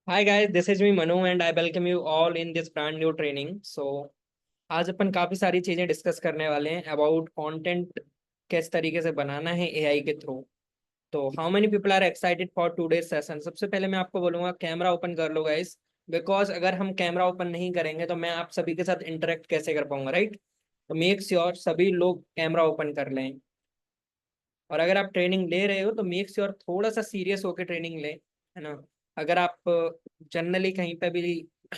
Hi guys, this is me Manu and I welcome you all in this brand new training. आज अपन काफी सारी चीजें discuss करने वाले हैं अबाउट कंटेंट किस तरीके से बनाना है एआई के थ्रू। तो how many people are excited for today's session. सबसे पहले मैं आपको बोलूंगा कैमरा ओपन कर लो गाइस, बिकॉज अगर हम कैमरा ओपन नहीं करेंगे तो मैं आप सभी के साथ इंटरेक्ट कैसे कर पाऊंगा, राइट। तो मेक श्योर सभी लोग कैमरा ओपन कर लें। और अगर आप ट्रेनिंग ले रहे हो तो मेक श्योर थोड़ा सा सीरियस होकर ट्रेनिंग लें, है ना। अगर आप जनरली कहीं पे भी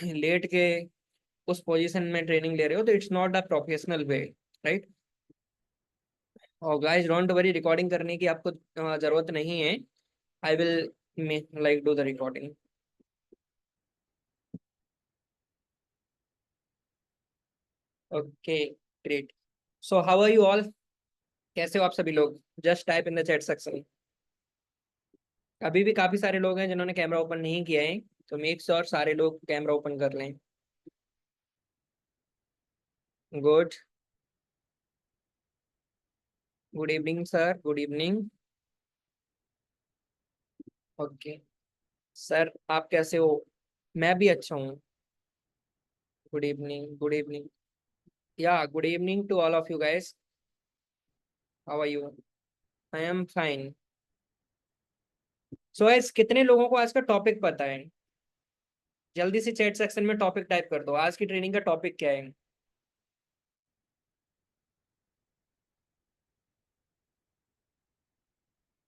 लेट के उस पोजीशन में ट्रेनिंग ले रहे हो तो it's not a professional way, right. और गाइस डोंट वरी, रिकॉर्डिंग करने की आपको जरूरत नहीं है। I will like do the recording. Okay, great. So how are you all, कैसे हो आप सभी लोग? Just type in the chat section. अभी भी काफी सारे लोग हैं जिन्होंने कैमरा ओपन नहीं किया है, तो मेक श्योर सारे लोग कैमरा ओपन कर लें। Good. Good evening sir, good evening. Okay sir, आप कैसे हो? मैं भी अच्छा हूँ। Good evening, good evening. या good evening to all of you guys. How are you? I am fine. So guys, कितने लोगों को आज का टॉपिक पता है? जल्दी से चैट सेक्शन में टॉपिक टाइप कर दो, आज की ट्रेनिंग का टॉपिक क्या है।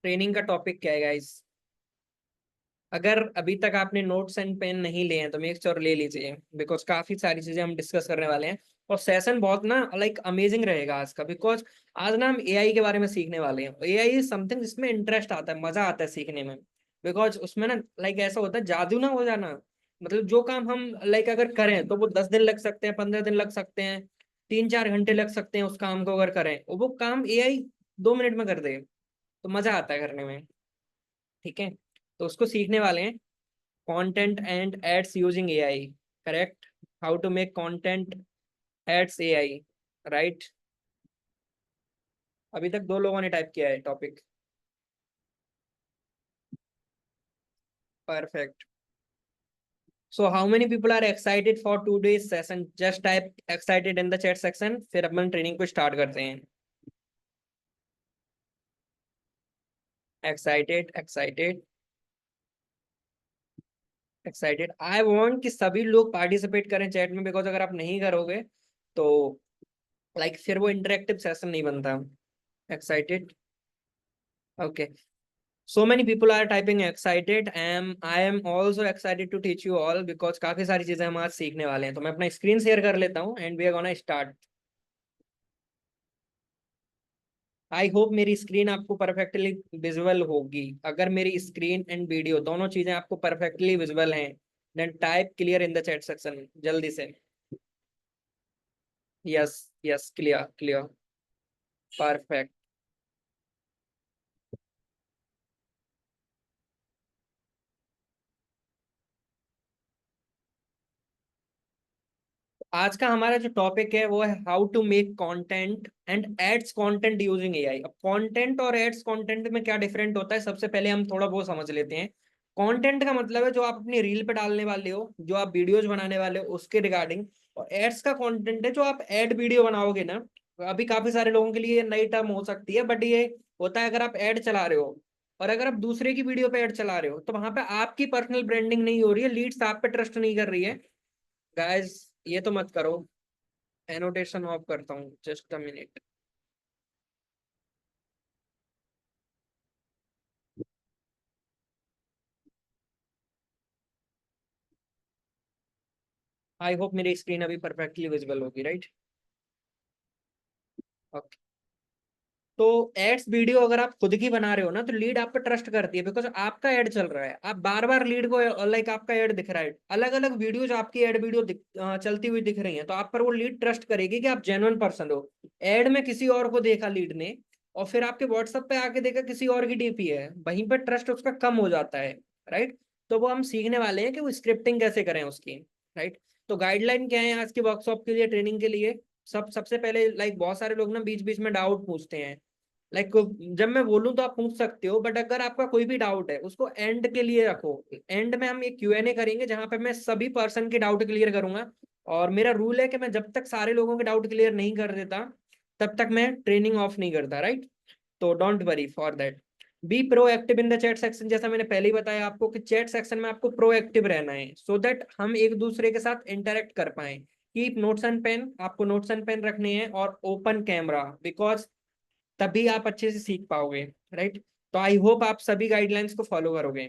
ट्रेनिंग का टॉपिक क्या है गाइस? अगर अभी तक आपने नोट्स एंड पेन नहीं लिए हैं तो मेक श्योर ले लीजिए, बिकॉज काफी सारी चीजें हम डिस्कस करने वाले हैं। और सेशन बहुत ना लाइक अमेजिंग रहेगा आज का, बिकॉज आज ना हम एआई के बारे में सीखने वाले हैं। एआई इज समथिंग जिसमें इंटरेस्ट आता है, मजा आता है सीखने में। बिकॉज उसमें ना लाइक ऐसा होता है जादू ना हो जाना। मतलब जो काम हम लाइक अगर करें तो वो 10 दिन लग सकते हैं, 15 दिन लग सकते हैं, 3-4 घंटे लग सकते हैं उस काम को अगर करें, और वो काम एआई 2 मिनट में कर दे, तो मजा आता है करने में। ठीक है, तो उसको सीखने वाले हैं। content and ads using AI, correct? How to make content ads AI, right? अभी तक दो लोगों ने टाइप किया है topic. Perfect. So how many people are excited for today's session? Just type excited in the chat section, फिर अपन training को स्टार्ट करते हैं। Excited, excited, excited. I want कि सभी लोग पार्टिसिपेट करें चैट में, बिकॉज अगर आप नहीं करोगे तो लाइक फिर वो इंटरेक्टिव सेशन नहीं बनता। Excited, okay. So many people are typing excited and I am also excited to teach you all, because काफी सारी चीजें हम आज सीखने वाले हैं। तो मैं अपना स्क्रीन शेयर कर लेता हूँ and we are gonna start. I hope मेरी स्क्रीन आपको परफेक्टली विजुअल होगी। अगर मेरी स्क्रीन एंड वीडियो दोनों चीजें आपको परफेक्टली विजुअल हैं then type clear in the chat section जल्दी से। Yes, yes, clear, clear, perfect. आज का हमारा जो टॉपिक है वो है how to make content and ads content using AI. अब कंटेंट और एड्स कंटेंट में क्या डिफरेंट होता है, सबसे पहले हम थोड़ा वो समझ लेते हैं। कंटेंट का मतलब है जो आप अपनी रील पे डालने वाले हो, जो आप वीडियोज बनाने वाले हो उसके रिगार्डिंग। और एड्स का कंटेंट है जो आप एड वीडियो बनाओगे ना। अभी काफी सारे लोगों के लिए ये नई टर्म हो सकती है, बट ये होता है अगर आप एड चला रहे हो और अगर आप दूसरे की वीडियो पे एड चला रहे हो तो वहां पे आपकी पर्सनल ब्रांडिंग नहीं हो रही है, लीड्स आप पे ट्रस्ट नहीं कर रही है। गाइस ये तो मत करो। एनोटेशन ऑफ करता हूँ, just a minute. I hope मेरी स्क्रीन अभी परफेक्टली विजिबल होगी, राइट। ओके। तो एड्स वीडियो अगर आप खुद की बना रहे हो ना तो लीड आप पे ट्रस्ट करती है, बिकॉज आपका एड चल रहा है, आप बार बार लीड को लाइक आपका एड दिख रहा है, अलग अलग वीडियोज आपकी एड वीडियो चलती हुई दिख रही है, तो आप पर वो लीड ट्रस्ट करेगी कि आप जेन्युइन पर्सन हो। एड में किसी और को देखा लीड ने और फिर आपके व्हाट्सएप पे आके देखा किसी और की डीपी है, वहीं पर ट्रस्ट उसका कम हो जाता है, राइट। तो वो हम सीखने वाले हैं कि वो स्क्रिप्टिंग कैसे करें उसकी, राइट। तो गाइडलाइन क्या है आज की वर्कशॉप के लिए, ट्रेनिंग के लिए? सबसे पहले लाइक बहुत सारे लोग ना बीच बीच में डाउट पूछते हैं, लाइक जब मैं बोलूँ तो आप पूछ सकते हो, बट अगर आपका कोई भी डाउट है उसको एंड के लिए रखो। एंड में हम एक Q&A करेंगे जहां पे मैं सभी पर्सन के डाउट क्लियर करूंगा। और मेरा रूल है कि मैं जब तक सारे लोगों के डाउट क्लियर नहीं कर देता तब तक मैं ट्रेनिंग ऑफ नहीं करता, राइट। तो don't worry for that. Be proactive in the chat section, जैसा मैंने पहले ही बताया आपको कि चैट सेक्शन में आपको प्रोएक्टिव रहना है, सो दैट हम एक दूसरे के साथ इंटरेक्ट कर पाए। कीप नोट्स एंड पेन, आपको नोट्स एंड पेन रखने हैं, और ओपन कैमरा, बिकॉज तभी आप अच्छे से सीख पाओगे, राइट। तो आई होप आप सभी गाइडलाइंस को फॉलो करोगे।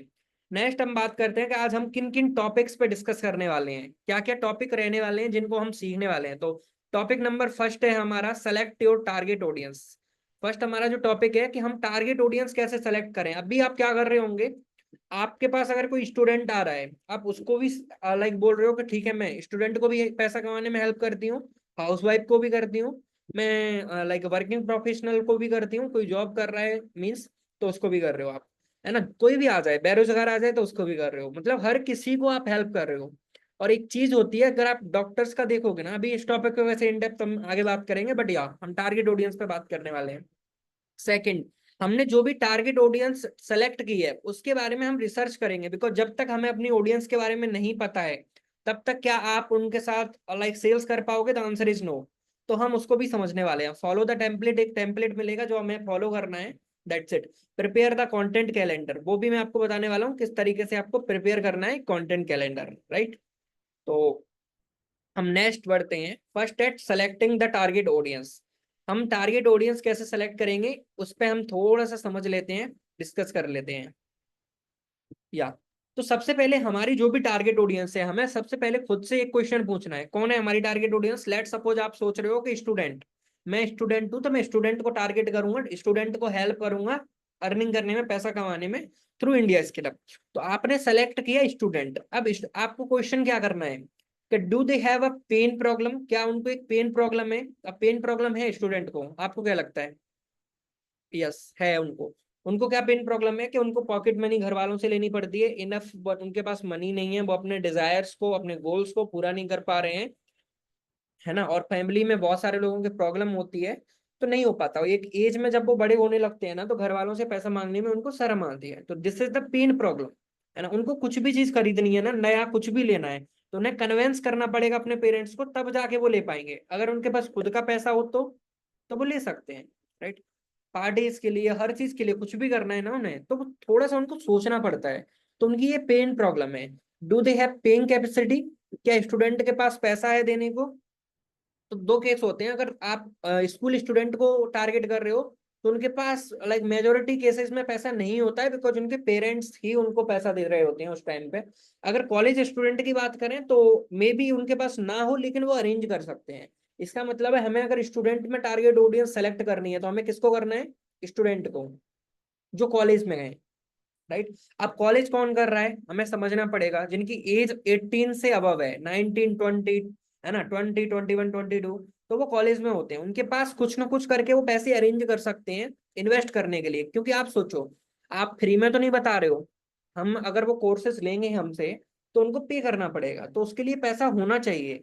नेक्स्ट हम बात करते हैं कि आज हम किन किन टॉपिक्स पे डिस्कस करने वाले हैं, क्या क्या टॉपिक रहने वाले हैं जिनको हम सीखने वाले हैं। तो टॉपिक नंबर फर्स्ट है हमारा select your target audience. First हमारा जो टॉपिक है कि हम टारगेट ऑडियंस कैसे सेलेक्ट करें। अभी आप क्या कर रहे होंगे, आपके पास अगर कोई स्टूडेंट आ रहा है, आप उसको भी लाइक बोल रहे हो कि ठीक है मैं स्टूडेंट को भी पैसा कमाने में हेल्प करती हूँ, हाउसवाइफ को भी करती हूँ, मैं लाइक वर्किंग प्रोफेशनल को भी करती हूँ, कोई जॉब कर रहा है मीन्स तो उसको भी कर रहे हो आप, है ना। कोई भी आ जाए, बेरोजगार आ जाए तो उसको भी कर रहे हो, मतलब हर किसी को आप हेल्प कर रहे हो। और एक चीज होती है, अगर आप डॉक्टर्स का देखोगे ना, अभी इस टॉपिक पे वैसे इन डेप्थ हम आगे बात करेंगे, बट या हम टारगेट ऑडियंस पे बात करने वाले हैं। सेकंड, हमने जो भी टारगेट ऑडियंस सेलेक्ट की है उसके बारे में हम रिसर्च करेंगे, बिकॉज जब तक हमें अपनी ऑडियंस के बारे में नहीं पता है तब तक क्या आप उनके साथ लाइक सेल्स कर पाओगे, द आंसर इज नो। तो हम उसको भी समझने वाले हैं। फॉलो द टेम्पलेट, एक टेम्पलेट मिलेगा जो हमें फॉलो करना है, that's it. Prepare the content calendar, वो भी मैं आपको बताने वाला हूँ किस तरीके से आपको प्रिपेयर करना है कंटेंट कैलेंडर, राइट। तो हम नेक्स्ट बढ़ते हैं, first at selecting the target audience. हम टारगेट ऑडियंस कैसे सेलेक्ट करेंगे उस पर हम थोड़ा सा समझ लेते हैं, डिस्कस कर लेते हैं। या तो सबसे पहले हमारी जो भी टारगेट ऑडियंस है, हमें सबसे पहले खुद से एक क्वेश्चन पूछना है, कौन है हमारी टारगेट ऑडियंस। लेट सपोज आप सोच रहे हो कि स्टूडेंट, मैं स्टूडेंट हूं तो मैं स्टूडेंट को टारगेट करूंगा, स्टूडेंट को हेल्प करूंगा अर्निंग करने में, पैसा कमाने में, थ्रू इंडिया स्किल अप। तो आपने सेलेक्ट किया स्टूडेंट। अब आपको क्वेश्चन क्या करना है कि do they have a pain problem, क्या उनको एक पेन प्रॉब्लम है। अब पेन प्रॉब्लम है स्टूडेंट को, आपको क्या लगता है। यस है उनको। उनको क्या पेन प्रॉब्लम है कि उनको पॉकेट मनी घर वालों से लेनी पड़ती है इनफ, बट उनके पास मनी नहीं है, वो अपने डिजायर्स को, अपने गोल्स को पूरा नहीं कर पा रहे हैं, है ना। और फैमिली में बहुत सारे लोगों की प्रॉब्लम होती है, तो नहीं हो पाता। एक एज में जब वो बड़े होने लगते हैं ना, तो घर वालों से पैसा मांगने में उनको शर्म आती है। तो this is the pain problem, है ना। उनको कुछ भी चीज खरीदनी है ना, नया कुछ भी लेना है, तो उन्हें कन्वेंस करना पड़ेगा अपने पेरेंट्स को, तब जाके वो ले पाएंगे। अगर उनके पास खुद का पैसा हो तो वो ले सकते हैं, राइट। पार्टीज के लिए, हर चीज के लिए, कुछ भी करना है ना उन्हें, तो वो थोड़ा सा उनको सोचना पड़ता है। तो उनकी ये पेन प्रॉब्लम है। Do they have paying capacity, क्या स्टूडेंट के पास पैसा है देने को। तो दो केस होते हैं, अगर आप स्कूल स्टूडेंट को टारगेट कर रहे हो तो उनके पास लाइक मेजोरिटी केसेस में पैसा नहीं होता है, बिकॉज उनके पेरेंट्स ही उनको पैसा दे रहे होते हैं उस टाइम पे। अगर कॉलेज स्टूडेंट की बात करें तो मे बी उनके पास ना हो, लेकिन वो अरेंज कर सकते हैं। इसका मतलब है हमें अगर स्टूडेंट में टारगेट ऑडियंस सेलेक्ट करनी है तो हमें किसको करना है, स्टूडेंट को जो कॉलेज में है, राइट। अब कॉलेज कौन कर रहा है हमें समझना पड़ेगा, जिनकी एज 18 से अबव है, 19 20, है ना, 20 21 22, तो वो कॉलेज में होते हैं। उनके पास कुछ ना कुछ करके वो पैसे अरेंज कर सकते हैं इन्वेस्ट करने के लिए। क्योंकि आप सोचो, आप फ्री में तो नहीं बता रहे हो, हम अगर वो कोर्सेज लेंगे हमसे तो उनको पे करना पड़ेगा, तो उसके लिए पैसा होना चाहिए।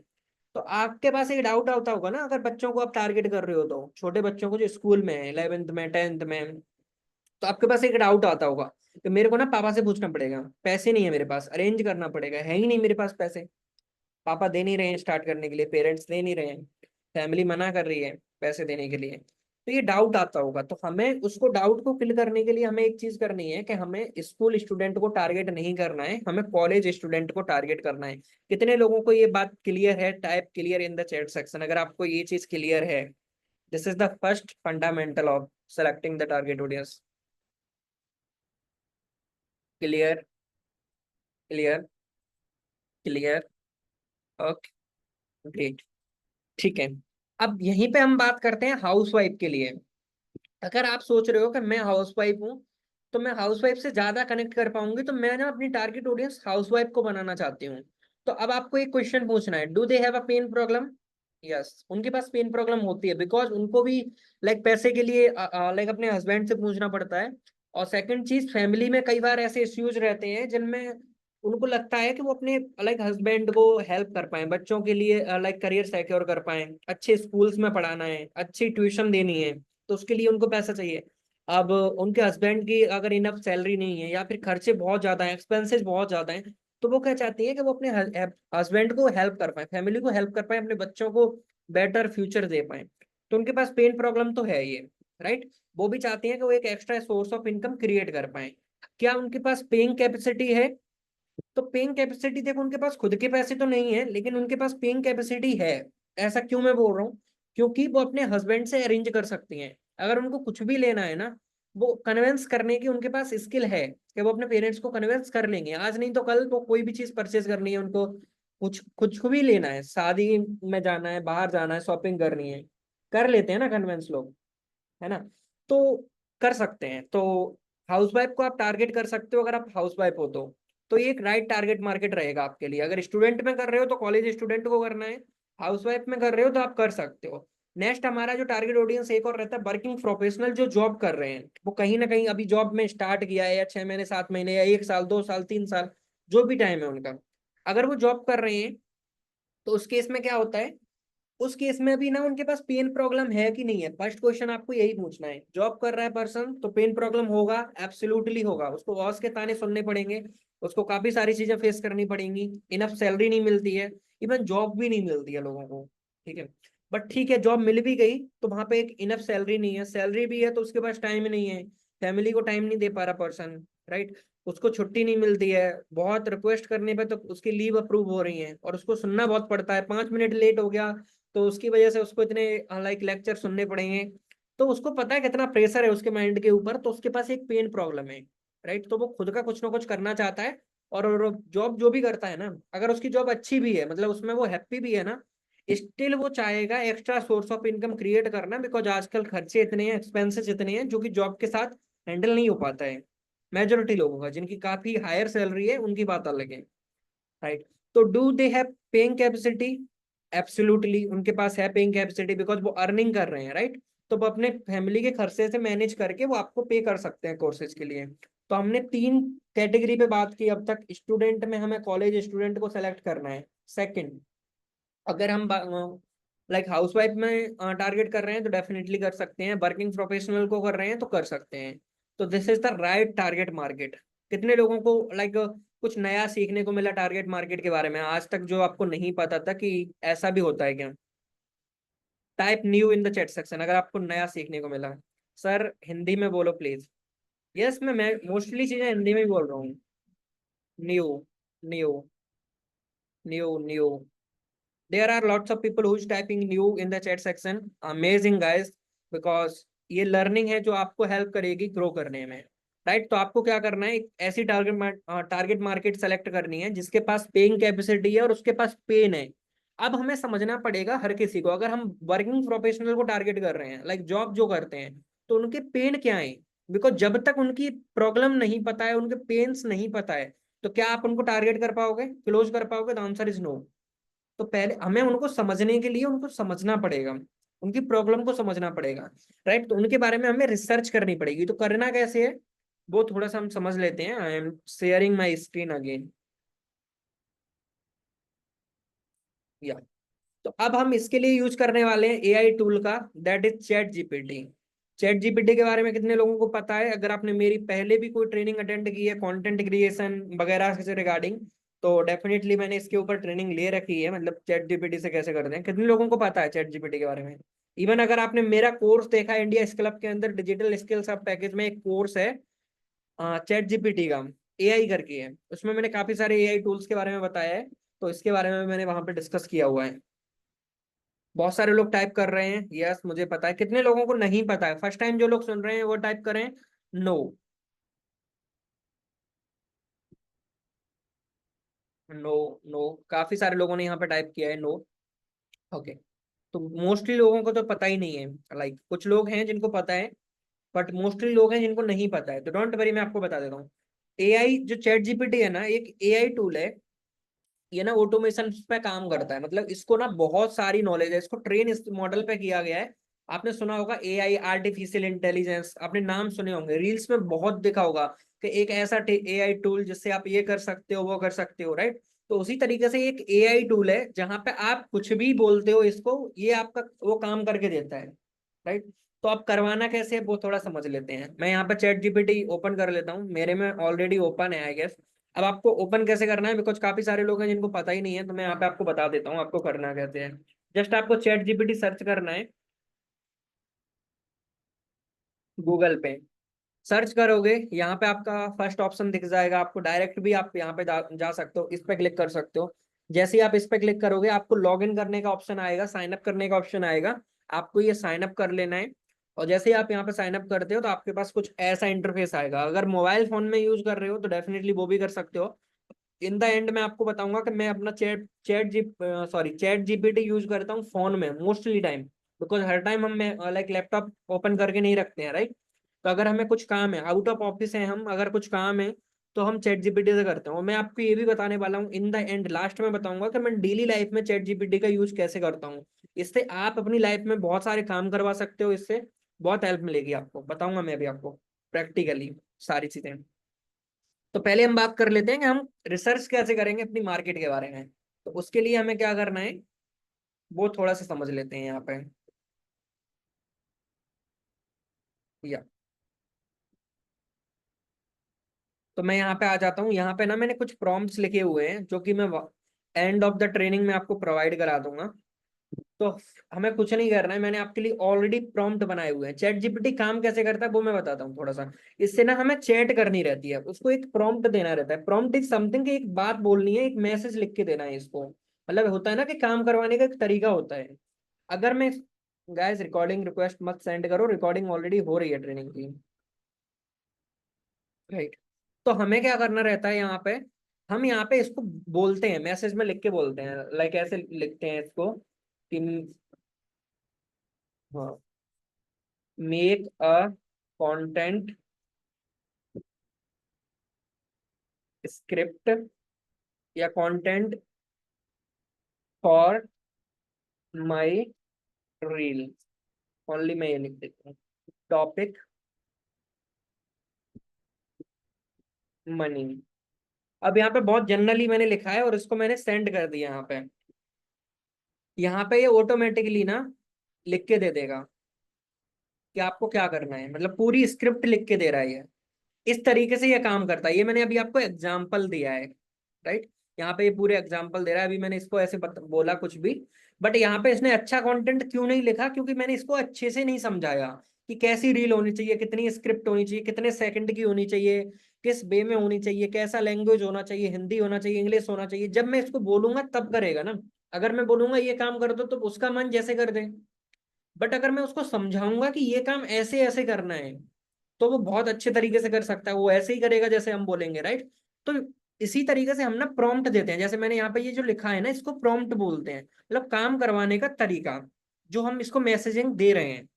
तो आपके पास एक डाउट आता होगा ना, अगर बच्चों को आप टारगेट कर रहे हो, तो छोटे बच्चों को जो स्कूल में है, 11th में 10th में, तो आपके पास एक डाउट आता होगा कि मेरे को ना पापा से पूछना पड़ेगा, पैसे नहीं है मेरे पास, अरेंज करना पड़ेगा, है ही नहीं मेरे पास पैसे, पापा दे नहीं रहे हैं स्टार्ट करने के लिए, पेरेंट्स दे नहीं रहे हैं, फैमिली मना कर रही है पैसे देने के लिए। तो ये डाउट आता होगा, तो हमें उसको डाउट को फिल करने के लिए हमें एक चीज करनी है कि हमें स्कूल स्टूडेंट को टारगेट नहीं करना है, हमें कॉलेज स्टूडेंट को टारगेट करना है। कितने लोगों को ये बात क्लियर है, type clear in the chat section अगर आपको ये चीज क्लियर है। This is the first fundamental of selecting the target audience. Clear, clear, clear, okay, great, ठीक है। अब यहीं पे हम बात करते हैं हाउसवाइफ के लिए। अगर आप सोच रहे हो कि मैं हाउसवाइफ हूँ तो मैं हाउसवाइफ से ज्यादा कनेक्ट कर पाऊंगी, तो मैं ना अपनी टारगेट ऑडियंस हाउसवाइफ को बनाना चाहती हूँ। तो अब आपको एक क्वेश्चन पूछना है, do they have a pain problem. Yes, उनके पास पेन प्रॉब्लम होती है, बिकॉज उनको भी लाइक पैसे के लिए लाइक अपने हस्बैंड से पूछना पड़ता है। और सेकंड चीज, फैमिली में कई बार ऐसे इश्यूज रहते हैं जिनमें उनको लगता है कि वो अपने लाइक हस्बैंड को हेल्प कर पाए, बच्चों के लिए लाइक करियर सिक्योर कर पाए, अच्छे स्कूल्स में पढ़ाना है, अच्छी ट्यूशन देनी है। तो उसके लिए उनको पैसा चाहिए। अब उनके हस्बैंड की अगर इनफ सैलरी नहीं है या फिर खर्चे बहुत ज्यादा हैं, एक्सपेंसेस बहुत ज्यादा हैं, तो वो क्या चाहती है कि वो अपने हस्बैंड को हेल्प कर पाए, फैमिली को हेल्प कर पाए, अपने बच्चों को बेटर फ्यूचर दे पाए। तो उनके पास पेन प्रॉब्लम तो है ये, राइट। वो भी चाहती हैं कि वो एक extra source of income create कर पाए। क्या उनके पास पेइंग कैपेसिटी है? तो पेइंग कैपेसिटी देखो, उनके पास खुद के पैसे तो नहीं है, लेकिन उनके पास पेइंग कैपेसिटी है। ऐसा क्यों मैं बोल रहा हूँ? क्योंकि वो अपने हस्बैंड से अरेंज कर सकती हैं। अगर उनको कुछ भी लेना है ना, वो कन्विंस करने की उनके पास स्किल है कि वो अपने पेरेंट्स को कन्विंस कर लेंगे। आज नहीं तो कल वो कोई भी चीज परचेज करनी है उनको, कुछ कुछ भी लेना है, शादी में जाना है, बाहर जाना है, शॉपिंग करनी है, कर लेते हैं ना कन्विंस लोग, है ना। तो कर सकते हैं। तो हाउसवाइफ को आप टारगेट कर सकते हो अगर आप हाउसवाइफ हो तो ये एक राइट टारगेट मार्केट रहेगा आपके लिए। अगर स्टूडेंट में कर रहे हो तो कॉलेज स्टूडेंट को करना है, हाउसवाइफ में कर रहे हो तो आप कर सकते हो। नेक्स्ट हमारा जो टारगेट ऑडियंस एक और रहता है, वर्किंग प्रोफेशनल जो जॉब कर रहे हैं, वो कहीं ना कहीं अभी जॉब में स्टार्ट किया है, या 6 महीने 7 महीने या 1 साल 2 साल 3 साल, जो भी टाइम है उनका, अगर वो जॉब कर रहे हैं, तो उस केस में क्या होता है, उस केस में भी ना उनके पास पेन प्रॉब्लम है कि नहीं है, फर्स्ट क्वेश्चन आपको यही पूछना है। जॉब कर रहा है पर्सन तो पेन प्रॉब्लम होगा, एब्सोल्युटली होगा। उसको बॉस के ताने सुनने पड़ेंगे, उसको काफी सारी चीजें फेस करनी पड़ेंगी, इनफ सैलरी नहीं मिलती है, इवन जॉब भी नहीं मिलती है लोगों को, ठीक है। बट ठीक है, जॉब मिल भी गई तो वहां पे एक इनफ सैलरी नहीं है, सैलरी भी है तो उसके पास टाइम नहीं है, फैमिली को टाइम नहीं दे पा रहा पर्सन, राइट। उसको छुट्टी नहीं मिलती है, बहुत रिक्वेस्ट करने पे तो उसकी लीव अप्रूव हो रही है, और उसको सुनना बहुत पड़ता है, 5 मिनट लेट हो गया तो उसकी वजह से उसको इतने लाइक लेक्चर सुनने पड़ेंगे। तो उसको पता है कितना प्रेशर है उसके माइंड के ऊपर, तो उसके पास एक पेन प्रॉब्लम है, राइट। तो वो खुद का कुछ ना कुछ करना चाहता है, और जॉब जो भी करता है ना, अगर उसकी जॉब अच्छी भी है, मतलब उसमें वो हैप्पी भी है ना, स्टिल वो चाहेगा extra source of income create करना, बिकॉज आजकल खर्चे इतने हैं, एक्सपेंसेस इतने हैं, जो कि जॉब के साथ हैंडल नहीं हो पाता है। मेजोरिटी लोगों का, जिनकी काफी हायर सैलरी है उनकी बात अलग है, राइट। तो do they have paying capacity? Absolutely उनके पास है पेइंग कैपेसिटी, बिकॉज वो अर्निंग कर रहे हैं, राइट। तो वो अपने फैमिली के खर्चे से मैनेज करके वो आपको पे कर सकते हैं कोर्सेज के लिए। तो हमने 3 कैटेगरी पे बात की अब तक। स्टूडेंट में हमें कॉलेज स्टूडेंट को सेलेक्ट करना है। सेकंड, अगर हम लाइक हाउसवाइफ में टारगेट कर रहे हैं तो डेफिनेटली कर सकते हैं, वर्किंग प्रोफेशनल को कर रहे हैं तो कर सकते हैं। तो this is the right target market. कितने लोगों को लाइक कुछ नया सीखने को मिला टारगेट मार्केट के बारे में आज तक, जो आपको नहीं पता था कि ऐसा भी होता है क्या? Type new in the chat section अगर आपको नया सीखने को मिला। सर हिंदी में बोलो प्लीज। यस, मैं मोस्टली चीजें हिंदी में ही बोल रहा हूँ। New, new, new, new. There are lots of people who is typing new in the chat section. Amazing guys, because ये लर्निंग है जो आपको हेल्प करेगी ग्रो करने में, राइट। तो आपको क्या करना है, एक ऐसी टारगेट मार्केट सेलेक्ट करनी है जिसके पास पेइंग कैपेसिटी है और उसके पास पेन है। अब हमें समझना पड़ेगा हर किसी को, अगर हम वर्किंग प्रोफेशनल को टारगेट कर रहे हैं, लाइक जॉब जो करते हैं, तो उनके पेन क्या है। बिकॉज जब तक उनकी प्रॉब्लम नहीं पता है, उनके पेन्स नहीं पता है, तो क्या आप उनको टारगेट कर पाओगे, क्लोज कर पाओगे? The answer is no. तो पहले हमें उनको समझने के लिए उनको समझना पड़ेगा, उनकी प्रॉब्लम को समझना पड़ेगा, राइट। तो उनके बारे में हमें रिसर्च करनी पड़ेगी। तो करना कैसे है, वो थोड़ा सा हम समझ लेते हैं। I am sharing my screen again, या। तो अब हम इसके लिए यूज करने वाले हैं एआई टूल का, that is chat GPT. Chat GPT के बारे में कितने लोगों को पता है? अगर आपने मेरी पहले भी कोई ट्रेनिंग अटेंड की है कंटेंट क्रिएशन वगैरह से रिगार्डिंग, तो डेफिनेटली मैंने इसके ऊपर ट्रेनिंग ले रखी है, मतलब चैट जीपीटी से कैसे करते हैं। कितने लोगों को पता है चैट जीपीटी के बारे में? इवन अगर आपने मेरा कोर्स देखा, इंडिया स्किल के अंदर डिजिटल स्किल्स अब पैकेज में एक कोर्स है चैट जीपीटी का, एआई करके है, उसमें मैंने काफी सारे एआई टूल्स के बारे में बताया है। तो इसके बारे में मैंने वहां पे डिस्कस किया हुआ है। बहुत सारे लोग टाइप कर रहे हैं यस, मुझे पता है। कितने लोगों को नहीं पता है? फर्स्ट टाइम जो लोग सुन रहे हैं वो टाइप करें नो। नो, नो, काफी सारे लोगों ने यहाँ पे टाइप किया है नो। ओके। तो मोस्टली लोगों को तो पता ही नहीं है, लाइक कुछ लोग हैं जिनको पता है, बट मोस्टली लोग हैं जिनको नहीं पता है। तो डोंट वरी, मैं आपको बता देता हूँ। एआई जो चैट जीपीटी है ना, एक एआई टूल है। ये ना ऑटोमेशन पे काम करता है, मतलब इसको ना बहुत सारी नॉलेज है, इसको ट्रेन इस मॉडल पे किया गया है। आपने सुना होगा एआई, आर्टिफिशियल इंटेलिजेंस, आपने नाम सुने होंगे, रील्स में बहुत देखा होगा कि एक ऐसा एआई टूल जिससे आप ये कर सकते हो वो कर सकते हो, राइट। तो उसी तरीके से एक एआई टूल है जहां पे आप कुछ भी बोलते हो इसको, ये आपका वो काम करके देता है। राइट। तो अब करवाना कैसे है वो थोड़ा समझ लेते हैं। मैं यहाँ पे चैट जीपीटी ओपन कर लेता हूँ, मेरे में ऑलरेडी ओपन है आई गेस। अब आपको ओपन कैसे करना है, बिकॉज काफी सारे लोग हैं जिनको पता ही नहीं है, तो मैं यहाँ पे आपको बता देता हूँ आपको करना कैसे है। जस्ट आपको चैट जीपीटी सर्च करना है गूगल पे। सर्च करोगे, यहाँ पे आपका फर्स्ट ऑप्शन दिख जाएगा, आपको डायरेक्ट भी आप यहाँ पे जा सकते हो, इस पे क्लिक कर सकते हो। जैसे ही आप इस पे क्लिक करोगे, आपको लॉग इन करने का ऑप्शन आएगा, साइन अप करने का ऑप्शन आएगा। आपको ये साइन अप कर लेना है। और जैसे ही आप यहाँ पे साइन अप करते हो तो आपके पास कुछ ऐसा इंटरफेस आएगा। अगर मोबाइल फोन में यूज कर रहे हो तो डेफिनेटली वो भी कर सकते हो। इन द एंड मैं आपको बताऊंगा कि मैं अपना चैट जीपीटी यूज करता हूँ फोन में mostly time. Because her time हम लाइक लैपटॉप ओपन करके नहीं रखते हैं, राइट। तो अगर हमें कुछ काम है, आउट ऑफ ऑफिस है हम, अगर कुछ काम है तो हम चैट जीपीटी से करते हैं। और मैं आपको ये भी बताने वाला हूँ इन द एंड, लास्ट में बताऊंगा कि मैं डेली लाइफ में चैट जीपीटी का यूज कैसे करता हूँ। इससे आप अपनी लाइफ में बहुत सारे काम करवा सकते हो, इससे बहुत हेल्प मिलेगी आपको, बताऊंगा मैं अभी आपको प्रैक्टिकली सारी चीजें। तो पहले हम बात कर लेते हैं कि हम रिसर्च कैसे करेंगे अपनी मार्केट के बारे में। तो उसके लिए हमें क्या करना है वो थोड़ा सा समझ लेते हैं यहाँ पे। या तो मैं यहाँ पे आ जाता हूँ, यहाँ पे ना मैंने कुछ प्रॉम्प्ट्स लिखे हुए हैं जो कि मैं एंड ऑफ द ट्रेनिंग में आपको प्रोवाइड करा दूंगा। तो हमें कुछ नहीं करना है, मैंने आपके लिए ऑलरेडी प्रॉम्प्ट बनाए हुए हैं। चैट जीपीटी काम कैसे करता है वो मैं बताता हूँ थोड़ा सा। इससे ना हमें चैट करनी रहती है, उसको एक प्रॉम्प्ट देना रहता है। प्रॉम्प्ट इज समथिंग कि एक बात बोलनी है, एक मैसेज लिख के देना है इसको। मतलब होता है ना कि काम करवाने का एक तरीका होता है। अगर मैं गाइस रिकॉर्डिंग रिक्वेस्ट मत सेंड करो, रिकॉर्डिंग ऑलरेडी हो रही है ट्रेनिंग की, राइट। तो हमें क्या करना रहता है यहाँ पे, हम यहाँ पे इसको बोलते हैं, मैसेज में लिख के बोलते हैं, लाइक ऐसे लिखते हैं इसको कि मेक अ कंटेंट स्क्रिप्ट या content for my reel. Only मैं ये लिख देता हूँ, टॉपिक मनी। अब यहाँ पे बहुत जनरली मैंने लिखा है और इसको मैंने सेंड कर दिया यहाँ पे। यहाँ पे ये ऑटोमेटिकली ना लिख के दे देगा कि आपको क्या करना है, मतलब पूरी स्क्रिप्ट लिख के दे रहा है ये। इस तरीके से ये काम करता है। ये मैंने अभी आपको एग्जाम्पल दिया है, राइट। यहाँ पे ये पूरे एग्जाम्पल दे रहा है, अभी मैंने इसको ऐसे बोला कुछ भी। बट यहाँ पे इसने अच्छा कंटेंट क्यों नहीं लिखा, क्योंकि मैंने इसको अच्छे से नहीं समझाया कि कैसी रील होनी चाहिए, कितनी स्क्रिप्ट होनी चाहिए, कितने सेकंड की होनी चाहिए, किस वे में होनी चाहिए, कैसा लैंग्वेज होना चाहिए, हिंदी होना चाहिए, इंग्लिश होना चाहिए। जब मैं इसको बोलूंगा तब करेगा ना। अगर मैं बोलूंगा ये काम कर दो तो उसका मन जैसे कर दे। बट अगर मैं उसको समझाऊंगा कि ये काम ऐसे ऐसे करना है तो वो बहुत अच्छे तरीके से कर सकता है, वो ऐसे ही करेगा जैसे हम बोलेंगे, राइट। तो इसी तरीके से हम ना प्रॉम्प्ट देते हैं, जैसे मैंने यहाँ पे ये जो लिखा है ना इसको प्रॉम्प्ट बोलते हैं, मतलब काम करवाने का तरीका। जो हम इसको मैसेजिंग दे रहे हैं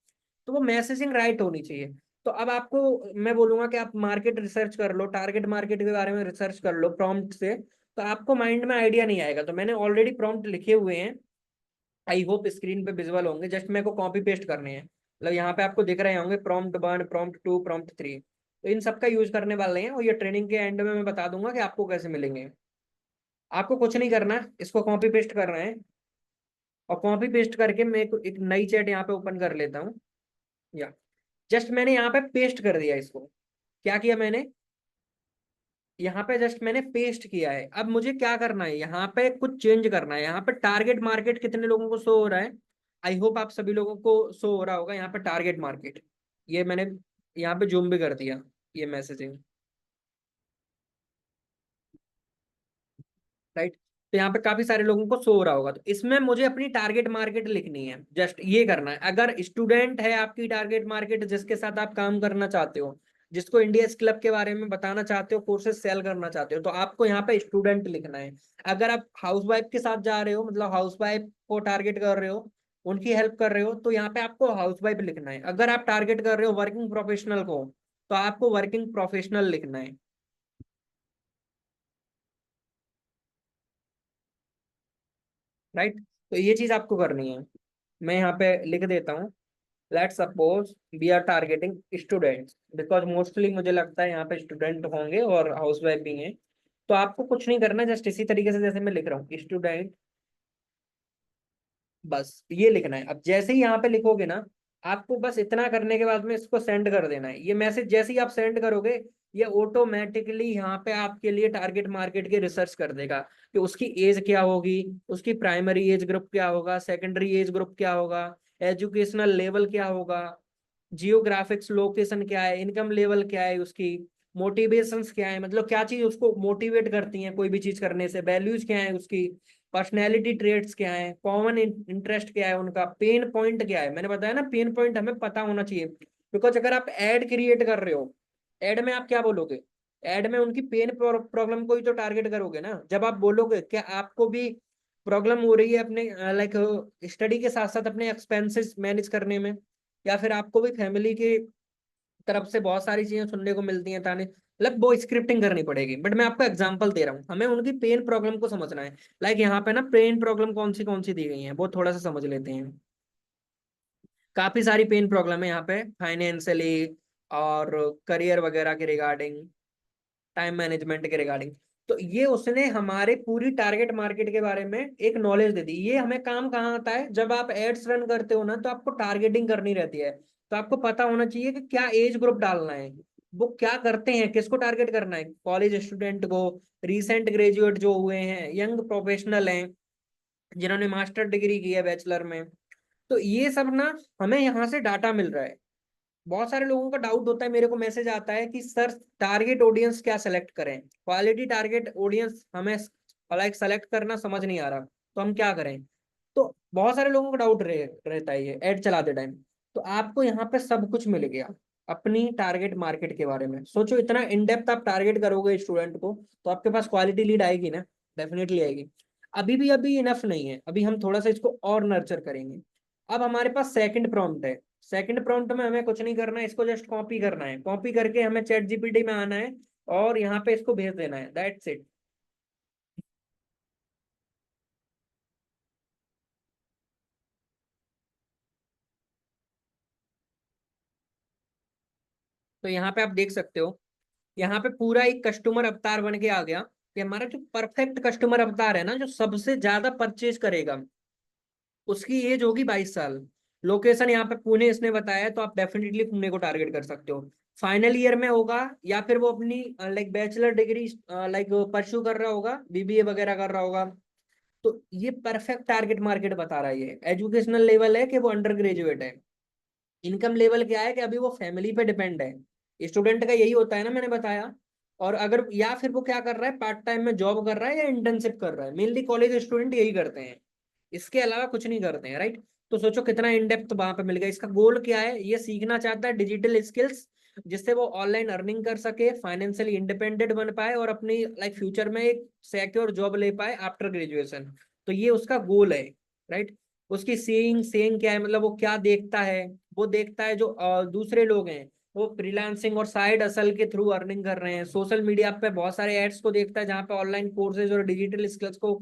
तो वो मैसेजिंग राइट होनी चाहिए। तो अब आपको मैं बोलूंगा कि आप मार्केट रिसर्च कर लो, टारगेट मार्केट के बारे में रिसर्च कर लो प्रॉम्प्ट से, तो आपको माइंड में आइडिया नहीं आएगा। तो मैंने ऑलरेडी प्रॉम्प्ट लिखे हुए हैं, आई होप स्क्रीन पे विजुअल होंगे, जस्ट मेरे को कॉपी पेस्ट करने हैं। मतलब यहाँ पे आपको दिख रहे होंगे prompt one, prompt two, prompt three. तो इन सब का यूज करने वाले हैं और ये ट्रेनिंग के एंड में मैं बता दूंगा कि आपको कैसे मिलेंगे। आपको कुछ नहीं करना, इसको कॉपी पेस्ट करना है। और कॉपी पेस्ट करके मैं एक नई चैट यहाँ पे ओपन कर लेता हूँ। या जस्ट मैंने यहाँ पे पेस्ट कर दिया इसको। क्या किया मैंने, यहाँ पे जस्ट मैंने पेस्ट किया है। अब मुझे क्या करना है, यहाँ पे कुछ चेंज करना है। यहाँ पे टारगेट मार्केट कितने लोगों को शो हो रहा है, आई होप आप सभी लोगों को शो हो रहा होगा यहाँ पे टारगेट मार्केट। ये मैंने यहाँ पे जूम भी कर दिया ये मैसेजिंग, राइट। तो यहाँ पे काफी सारे लोगों को शो हो रहा होगा। तो इसमें मुझे अपनी टारगेट मार्केट लिखनी है, जस्ट ये करना है। अगर स्टूडेंट है आपकी टारगेट मार्केट जिसके साथ आप काम करना चाहते हो, जिसको इंडिया क्लब के बारे में बताना चाहते हो, कोर्सेज सेल करना चाहते हो, तो आपको यहाँ पे स्टूडेंट लिखना है। अगर आप हाउस वाइफ के साथ जा रहे हो, मतलब हाउस वाइफ को टारगेट कर रहे हो, उनकी हेल्प कर रहे हो, तो यहाँ पे आपको हाउस वाइफ लिखना है। अगर आप टारगेट कर रहे हो वर्किंग प्रोफेशनल को, तो आपको वर्किंग प्रोफेशनल लिखना है, राइट। तो ये चीज आपको करनी है। मैं यहाँ पे लिख देता हूँ, let's suppose we are targeting students, because mostly मुझे लगता है यहाँ पे स्टूडेंट होंगे और हाउस वाइफ भी हैं। तो आपको कुछ नहीं करना, जस्ट इसी तरीके से जैसे मैं लिख रहा हूँ स्टूडेंट, बस ये लिखना है। अब जैसे ही यहाँ पे लिखोगे ना, आपको बस इतना करने के बाद में इसको सेंड कर देना है। ये मैसेज जैसे ही आप सेंड करोगे, ये ऑटोमेटिकली यहाँ पे आपके लिए टारगेट मार्केट की रिसर्च कर देगा कि उसकी एज क्या होगी, उसकी प्राइमरी एज ग्रुप क्या होगा, सेकेंडरी एज ग्रुप क्या होगा, एजुकेशनल लेवल क्या होगा, जियोग्राफिक्स लोकेशन क्या है, इनकम लेवल क्या है उसकी, मोटिवेशंस क्या है, मतलब क्या चीज उसको मोटिवेट करती है कोई भी चीज करने से, वैल्यूज क्या है उसकी, पर्सनैलिटी ट्रेट्स क्या है, कॉमन इंटरेस्ट क्या है उनका, पेन पॉइंट क्या है। मैंने बताया ना, पेन पॉइंट हमें पता होना चाहिए, बिकॉज अगर आप एड क्रिएट कर रहे हो, एड में आप क्या बोलोगे, एड में उनकी पेन प्रॉब्लम को ही तो टारगेट करोगे ना। जब आप बोलोगे क्या आपको भी प्रॉब्लम हो रही है अपने लाइक स्टडी के साथ साथ अपने एक्सपेंसेस मैनेज करने में, या फिर आपको भी फैमिली की तरफ से बहुत सारी चीजें सुनने को मिलती हैं ताने, मतलब वो स्क्रिप्टिंग करनी पड़ेगी। बट मैं आपको एग्जांपल दे रहा हूँ, हमें उनकी पेन प्रॉब्लम को समझना है। लाइक यहाँ पे ना पेन प्रॉब्लम कौन सी दी गई है वो थोड़ा सा समझ लेते हैं। काफी सारी पेन प्रॉब्लम है यहाँ पे, फाइनेंशियली और करियर वगैरह के रिगार्डिंग, टाइम मैनेजमेंट के रिगार्डिंग। तो ये उसने हमारे पूरी टारगेट मार्केट के बारे में एक नॉलेज दे दी। ये हमें काम कहाँ आता है, जब आप एड्स रन करते हो ना, तो आपको टारगेटिंग करनी रहती है। तो आपको पता होना चाहिए कि क्या एज ग्रुप डालना है, वो क्या करते हैं, किसको टारगेट करना है, कॉलेज स्टूडेंट को, रिसेंट ग्रेजुएट जो हुए हैं, यंग प्रोफेशनल हैं, जिन्होंने मास्टर डिग्री की है बैचलर में। तो ये सब ना हमें यहाँ से डाटा मिल रहा है। बहुत सारे लोगों का डाउट होता है, मेरे को मैसेज आता है कि सर टारगेट ऑडियंस क्या सेलेक्ट करें, क्वालिटी टारगेट ऑडियंस हमें लाइक सेलेक्ट करना समझ नहीं आ रहा, तो हम क्या करें। तो बहुत सारे लोगों का डाउट रहता है ये एड चलाते टाइम। तो आपको यहाँ पे सब कुछ मिल गया अपनी टारगेट मार्केट के बारे में। सोचो इतना इन डेप्थ आप टारगेट करोगे स्टूडेंट को, तो आपके पास क्वालिटी लीड आएगी ना, डेफिनेटली आएगी। अभी इनफ नहीं है, अभी हम थोड़ा सा इसको और नर्चर करेंगे। अब हमारे पास सेकंड प्रॉम्प्ट है। सेकंड प्रॉम्प्ट में हमें कुछ नहीं करना है, इसको जस्ट कॉपी करना है, कॉपी करके हमें चैट जीपीटी में आना है और यहाँ पे इसको भेज देना है, दैट्स इट। तो यहाँ पे आप देख सकते हो, यहाँ पे पूरा एक कस्टमर अवतार बन के आ गया कि हमारा जो परफेक्ट कस्टमर अवतार है ना, जो सबसे ज्यादा परचेज करेगा, उसकी एज होगी 22 साल। लोकेशन यहाँ पे पुणे इसने बताया है, तो आप डेफिनेटली पुणे को टारगेट कर सकते हो। फाइनल ईयर में होगा, या फिर वो अपनी like bachelor degree like pursue कर रहा होगा, बीबीए वगैरह कर रहा होगा। तो ये परफेक्ट टारगेट मार्केट बता रहा है। ये एजुकेशनल लेवल है कि वो अंडर ग्रेजुएट है, इनकम लेवल क्या है कि अभी वो फैमिली पे डिपेंड है, स्टूडेंट का यही होता है ना, मैंने बताया। और अगर या फिर वो क्या कर रहा है, पार्ट टाइम में जॉब कर रहा है या इंटर्नशिप कर रहा है, मेनली कॉलेज स्टूडेंट यही करते हैं, इसके अलावा कुछ नहीं करते हैं, राइट। तो सोचो कितना इन डेप्थ वहां पे मिल गया। इसका गोल क्या है, ये सीखना चाहता है डिजिटल स्किल्स, जिससे वो ऑनलाइन अर्निंग कर सके, फाइनेंशियली इंडिपेंडेंट बन पाए और अपनी लाइक फ्यूचर में एक सिक्योर जॉब ले पाए आफ्टर ग्रेजुएशन। तो ये उसका गोल है, राइट। उसकी सेइंग सेइंग क्या है, मतलब वो क्या देखता है, वो देखता है जो दूसरे लोग हैं वो फ्रीलांसिंग और साइड असल के थ्रू अर्निंग कर रहे हैं, सोशल मीडिया पे बहुत सारे एड्स को देखता है जहाँ पे ऑनलाइन कोर्सेज और डिजिटल स्किल्स को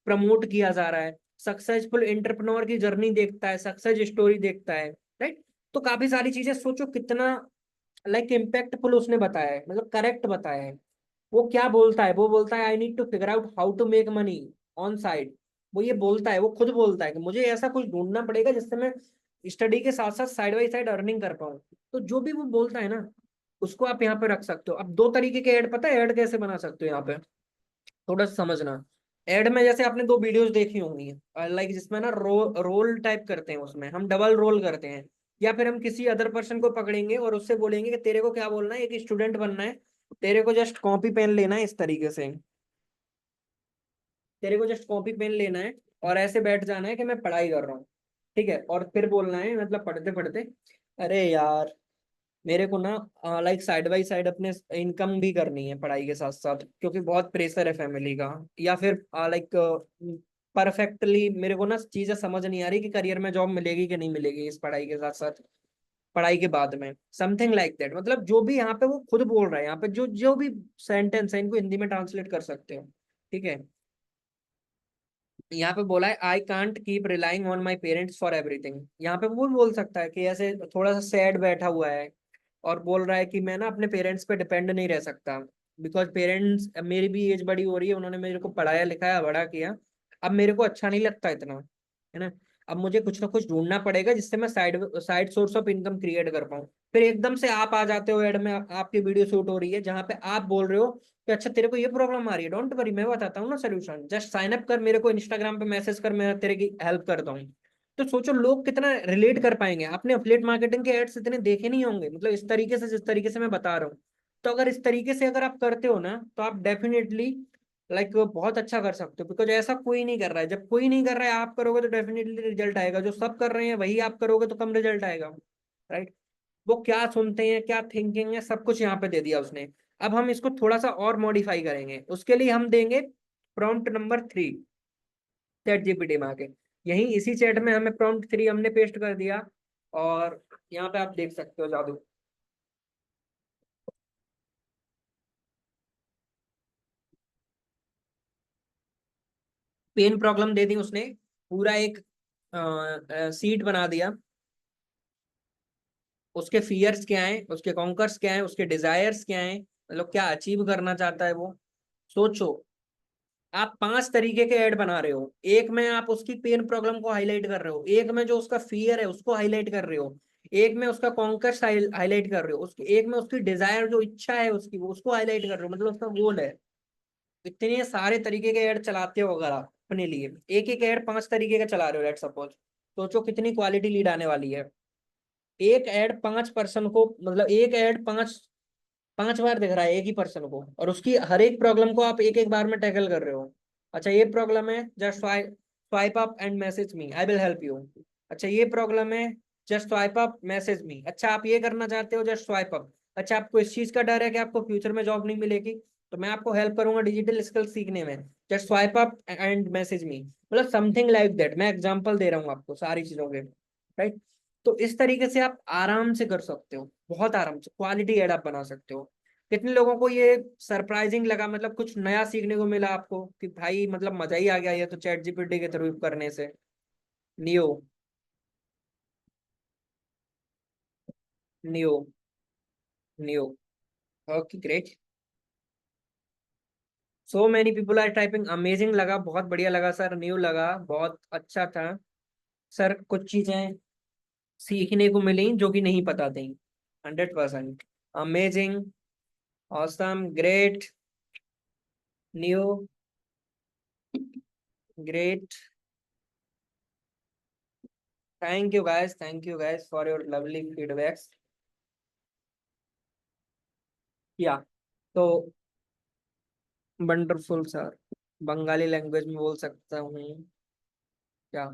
प्रमोट किया जा रहा है, सक्सेसफुल एंटरप्रेन्योर की जर्नी देखता है, सक्सेस स्टोरी देखता है, राइट। तो काफी सारी चीजें, सोचो कितना लाइक इम्पैक्टफुल उसने बताया है, मतलब करेक्ट बताया है। वो क्या बोलता है, वो बोलता है I need to figure out how to make money on side. वो ये बोलता है, वो खुद बोलता है कि मुझे ऐसा कुछ ढूंढना पड़ेगा जिससे मैं स्टडी के साथ साथ साइड बाई साइड अर्निंग कर पाऊँ। तो जो भी वो बोलता है ना, उसको आप यहाँ पे रख सकते हो। अब दो तरीके के ऐड, पता है ऐड कैसे बना सकते हो यहाँ पे, थोड़ा सा समझना। एड में जैसे आपने दो वीडियोस देखी होंगी, लाइक जिसमें ना रोल टाइप करते हैं, उसमें हम डबल रोल करते हैं, या फिर हम किसी अदर पर्सन को पकड़ेंगे और उससे बोलेंगे कि तेरे को क्या बोलना है, एक स्टूडेंट बनना है, तेरे को जस्ट कॉपी पेन लेना है इस तरीके से, तेरे को जस्ट कॉपी पेन लेना है और ऐसे बैठ जाना है कि मैं पढ़ाई कर रहा हूँ, ठीक है। और फिर बोलना है मतलब पढ़ते पढ़ते, अरे यार मेरे को ना लाइक साइड बाई साइड अपने इनकम भी करनी है पढ़ाई के साथ साथ, क्योंकि बहुत प्रेशर है फैमिली का। या फिर लाइक परफेक्टली मेरे को ना चीजें समझ नहीं आ रही कि करियर में जॉब मिलेगी कि नहीं मिलेगी इस पढ़ाई के साथ साथ, पढ़ाई के बाद में, समथिंग लाइक दैट। मतलब जो भी यहाँ पे वो खुद बोल रहा है, यहाँ पे जो जो भी सेंटेंस है इनको हिंदी में ट्रांसलेट कर सकते हो, ठीक है। यहाँ पे बोला है I can't keep relying on my parents for everything. यहाँ पे वो बोल सकता है कि ऐसे थोड़ा सा सैड बैठा हुआ है और बोल रहा है कि मैं ना अपने पेरेंट्स पे डिपेंड नहीं रह सकता, बिकॉज पेरेंट्स, मेरी भी एज बड़ी हो रही है, उन्होंने मेरे को पढ़ाया लिखाया बड़ा किया, अब मेरे को अच्छा नहीं लगता इतना, है ना। अब मुझे कुछ ना कुछ ढूंढना पड़ेगा जिससे मैं side side source of income create कर पाऊँ। फिर एकदम से आप आ जाते हो एड में, आपकी वीडियो शूट हो रही है जहां पे आप बोल रहे हो कि अच्छा तेरे को ये प्रॉब्लम आ रही है, डोंट वरी मैं बताता हूँ ना सोल्यूशन, जस्ट साइन अप कर, मेरे को इंस्टाग्राम पे मैसेज कर, मैं तेरे की हेल्प करता हूँ। तो सोचो लोग कितना रिलेट कर पाएंगे। आपने अफिलिएट मार्केटिंग के एड्स इतने देखे नहीं होंगे, मतलब इस तरीके से जिस तरीके से मैं बता रहा हूँ। तो अगर इस तरीके से अगर आप करते हो ना तो आप डेफिनेटली बहुत अच्छा कर सकते हो, बिकॉज ऐसा कोई नहीं कर रहा है। जब कोई नहीं कर रहा है आप करोगे तो डेफिनेटली रिजल्ट आएगा, जो सब कर रहे हैं वही आप करोगे तो कम रिजल्ट आएगा, राइट। वो क्या सुनते हैं, क्या थिंकिंग है, सब कुछ यहाँ पे दे दिया उसने। अब हम इसको थोड़ा सा और मॉडिफाई करेंगे, उसके लिए हम देंगे प्रॉम्प्ट नंबर 3 चैट जीपीटी में आके। यही इसी चैट में हमें प्रॉम्प्ट 3 हमने पेस्ट कर दिया, और यहाँ पे आप देख सकते हो जादू। पेन प्रॉब्लम दे दी उसने, पूरा एक सीट बना दिया। उसके फियर्स क्या हैं, उसके कॉन्कर्स क्या हैं, उसके डिजायर्स क्या हैं, मतलब क्या अचीव करना चाहता है वो। सोचो, आप 5 तरीके के ऐड बना रहे हो, एक में आप उसकी पेन प्रॉब्लम को हाईलाइट कर रहे हो, एक में जो उसका फियर है उसको हाईलाइट कर रहे हो, एक में उसका कॉन्कर्स हाईलाइट कर रहे हो, उसके एक में उसकी डिजायर जो इच्छा है उसकी वो उसको हाईलाइट कर रहे हो, मतलब उसका गोल है। इतने सारे तरीके के ऐड चलाते हो अगर आप अपने लिए, एक एक ऐड 5 तरीके का चला रहे हो, लेट सपोज, सोचो कितनी क्वालिटी लीड आने वाली है। एक ऐड 5 पर्सन को, मतलब एक ऐड 5 बार दिख रहा है एक ही पर्सन को, और उसकी हर एक प्रॉब्लम को आप एक एक बार में टैकल कर रहे हो। अच्छा ये प्रॉब्लम है, just swipe up and message me, I will help you. अच्छा ये प्रॉब्लम है, just swipe up message me. अच्छा आप ये करना चाहते हो, जस्ट स्वाइप अप। अच्छा आपको इस चीज का डर है कि आपको फ्यूचर में जॉब नहीं मिलेगी, तो मैं आपको हेल्प करूंगा डिजिटल स्किल सीखने में, just swipe up and message me. मतलब समथिंग लाइक दैट, मैं एग्जांपल दे रहा हूँ आपको सारी चीजों के, राइट। तो इस तरीके से आप आराम से कर सकते हो, बहुत आराम से क्वालिटी एड आप बना सकते हो। कितने लोगों को ये सरप्राइजिंग लगा, मतलब कुछ नया सीखने को मिला आपको कि भाई मतलब मजा ही आ गया ये तो चैट जीपीटी के थ्रू करने से। नियो, नियो, नियो। Okay great. So many people are typing, amazing लगा, बहुत बढ़िया लगा सर, न्यू लगा, बहुत अच्छा था सर। कुछ चीजें सीखने को मिली जो कि नहीं पता थी। 100%। Amazing, awesome, great, new, great. Thank you guys for your lovely feedbacks. या तो वंडरफुल सर, बंगाली लैंग्वेज में बोल सकता हूँ क्या?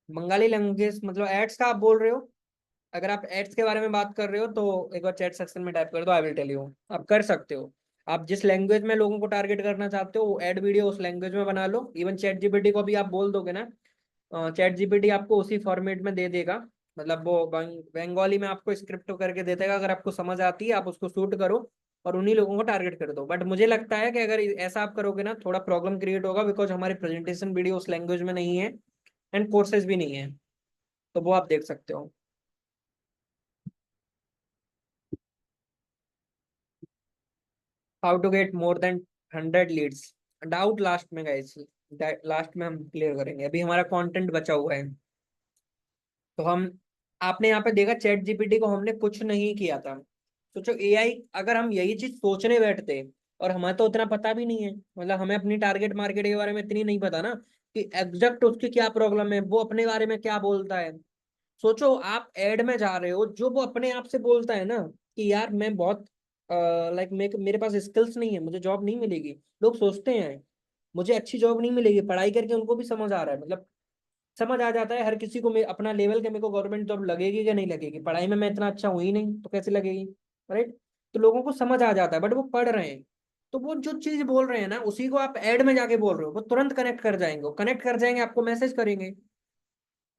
बंगाली लैंग्वेज मतलब एड्स का आप बोल रहे हो? अगर आप एड्स के बारे में बात कर रहे हो तो एक बार चैट सेक्शन में टाइप कर दो, आई विल टेल यू, आप कर सकते हो। आप जिस लैंग्वेज में लोगों को टारगेट करना चाहते हो एड वीडियो उस लैंग्वेज में बना लो। इवन चैट जीपीटी को भी आप बोल दोगे ना, चैट जीपीटी आपको उसी फॉर्मेट में दे देगा। मतलब वो बंगाली में आपको स्क्रिप्ट करके दे देगा, अगर आपको समझ आती है आप उसको शूट करो और उन्हीं लोगों को टारगेट कर दो। बट मुझे लगता है कि अगर ऐसा आप करोगे ना थोड़ा प्रॉब्लम क्रिएट होगा, बिकॉज हमारी प्रेजेंटेशन वीडियो उस लैंग्वेज में नहीं है, एंड कोर्सेज भी नहीं है, तो वो आप देख सकते हो। How to get more than 100 leads, doubt last में गाइस, लास्ट में हम क्लियर करेंगे, अभी हमारा कंटेंट बचा हुआ है। तो हम, आपने यहाँ पे देखा चैट जीपीटी को हमने कुछ नहीं किया था। सोचो एआई, अगर हम यही चीज सोचने बैठते, और हमें तो उतना पता भी नहीं है, मतलब हमें अपनी टारगेट मार्केट के बारे में इतनी नहीं पता ना कि एग्जैक्ट उसकी क्या प्रॉब्लम है, वो अपने बारे में क्या बोलता है। सोचो आप एड में जा रहे हो, जो वो अपने आप से बोलता है ना कि यार मैं बहुत लाइक मेरे पास स्किल्स नहीं है, मुझे जॉब नहीं मिलेगी। लोग सोचते हैं मुझे अच्छी जॉब नहीं मिलेगी, पढ़ाई करके उनको भी समझ आ रहा है, मतलब समझ आ जाता है हर किसी को अपना लेवल के, मेरे को गवर्नमेंट जॉब लगेगी कि नहीं लगेगी, पढ़ाई में मैं इतना अच्छा हूं ही नहीं तो कैसे लगेगी, राइट। तो लोगों को समझ आ जाता है, बट वो पढ़ रहे हैं। तो वो जो चीज बोल रहे हैं ना उसी को आप ऐड में जाके बोल रहे हो, वो तुरंत कनेक्ट कर जाएंगे, वो कनेक्ट कर जाएंगे, आपको मैसेज करेंगे।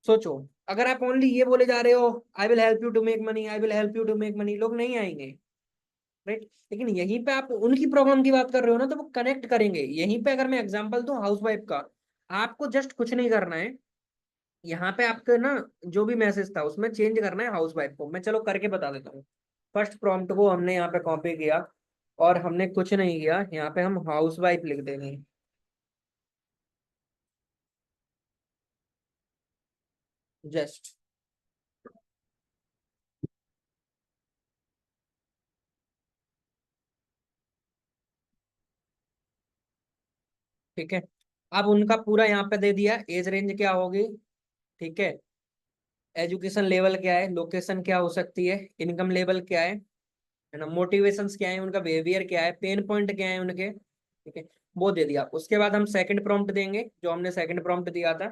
सोचो, अगर आप ओनली ये बोले जा रहे हो I will help you to make money, I will help you to make money, लोग नहीं आएंगे, राइट। लेकिन यहीं पे आप उनकी प्रॉब्लम की बात कर रहे हो ना तो वो कनेक्ट करेंगे। यहीं पे अगर मैं एग्जांपल दूं हाउस वाइफ का, आपको जस्ट कुछ नहीं करना है, यहाँ पे आपका ना जो भी मैसेज था उसमें चेंज करना है हाउस वाइफ को। मैं चलो करके बता देता हूँ। फर्स्ट प्रॉम्प्ट को हमने यहाँ पे कॉपी किया, और हमने कुछ नहीं किया, यहाँ पे हम हाउस वाइफ लिख देंगे। जस्ट। ठीक है। अब उनका पूरा यहाँ पे दे दिया, एज रेंज क्या होगी, ठीक है, एजुकेशन लेवल क्या है, लोकेशन क्या हो सकती है, इनकम लेवल क्या है ना, मोटिवेशंस क्या है, उनका बिहेवियर क्या है, पेन पॉइंट क्या है उनके, ठीक है, वो दे दिया। उसके बाद हम सेकंड प्रॉम्प्ट देंगे, जो हमने सेकंड प्रॉम्प्ट दिया था,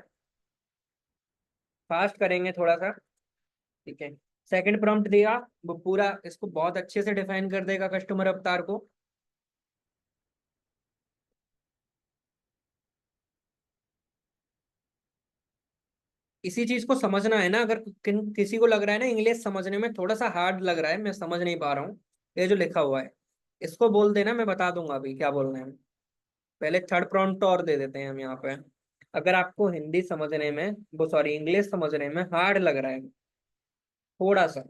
फास्ट करेंगे थोड़ा सा, ठीक है। सेकंड प्रॉम्प्ट दिया, वो पूरा इसको बहुत अच्छे से डिफाइन कर देगा कस्टमर अवतार को। इसी चीज को समझना है ना, अगर किसी को लग रहा है ना इंग्लिश समझने में थोड़ा सा हार्ड लग रहा है, मैं समझ नहीं पा रहा हूँ, ये जो लिखा हुआ है इसको बोल देना, मैं बता दूंगा अभी क्या बोलना है। पहले थर्ड प्रॉम्प्ट और दे देते हैं हम यहाँ पे। अगर आपको हिंदी समझने में, वो सॉरी इंग्लिश समझने में हार्ड लग रहा है थोड़ा सा,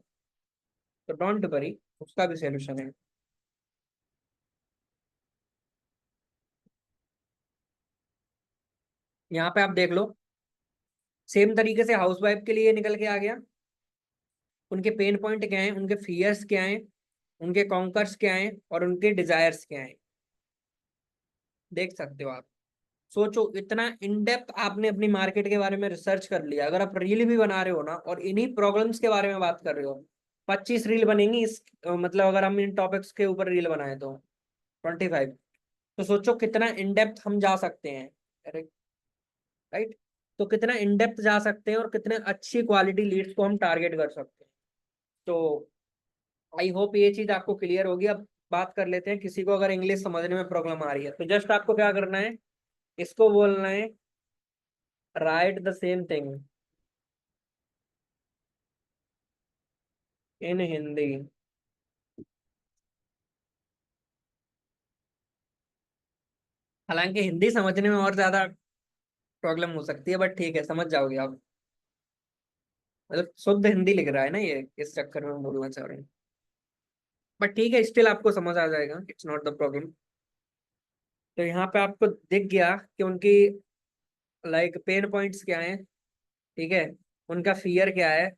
तो डोंट वरी, उसका भी सोल्यूशन है। यहाँ पे आप देख लो, सेम तरीके से हाउसवाइफ के लिए निकल के आ गया, उनके पेन पॉइंट क्या हैं, उनके फियर्स क्या हैं, उनके कॉन्कर्स क्या हैं, और उनके डिजायर्स क्या हैं, देख सकते हो आप। सोचो, इतना इन डेप्थ आपने अपनी मार्केट के बारे में रिसर्च कर लिया, अगर आप रील भी बना रहे हो ना और इन्हीं प्रॉब्लम्स के बारे में बात कर रहे हो, 25 रील बनेंगी इस मतलब अगर हम इन टॉपिक्स के ऊपर रील बनाए तो 25। तो सोचो कितना इन डेप्थ हम जा सकते हैं, राइट। तो कितना इन डेप्थ जा सकते हैं और कितने अच्छी क्वालिटी लीड्स को हम टारगेट कर सकते हैं। तो आई होप ये चीज आपको क्लियर होगी। अब बात कर लेते हैं, किसी को अगर इंग्लिश समझने में प्रॉब्लम आ रही है तो जस्ट आपको क्या करना है, इसको बोलना है right the same thing in Hindi. हालांकि हिंदी समझने में और ज्यादा प्रॉब्लम हो सकती है, बट ठीक है, समझ जाओगे आप। मतलब शुद्ध हिंदी लिख रहा है ना ये, इस चक्कर में बोलना चाह रहे हैं, बट ठीक है, स्टिल आपको समझ आ जाएगा, इट्स नॉट द प्रॉब्लम। तो यहाँ पे आपको दिख गया कि उनकी लाइक पेन पॉइंट्स क्या हैं, ठीक है, उनका फियर क्या है,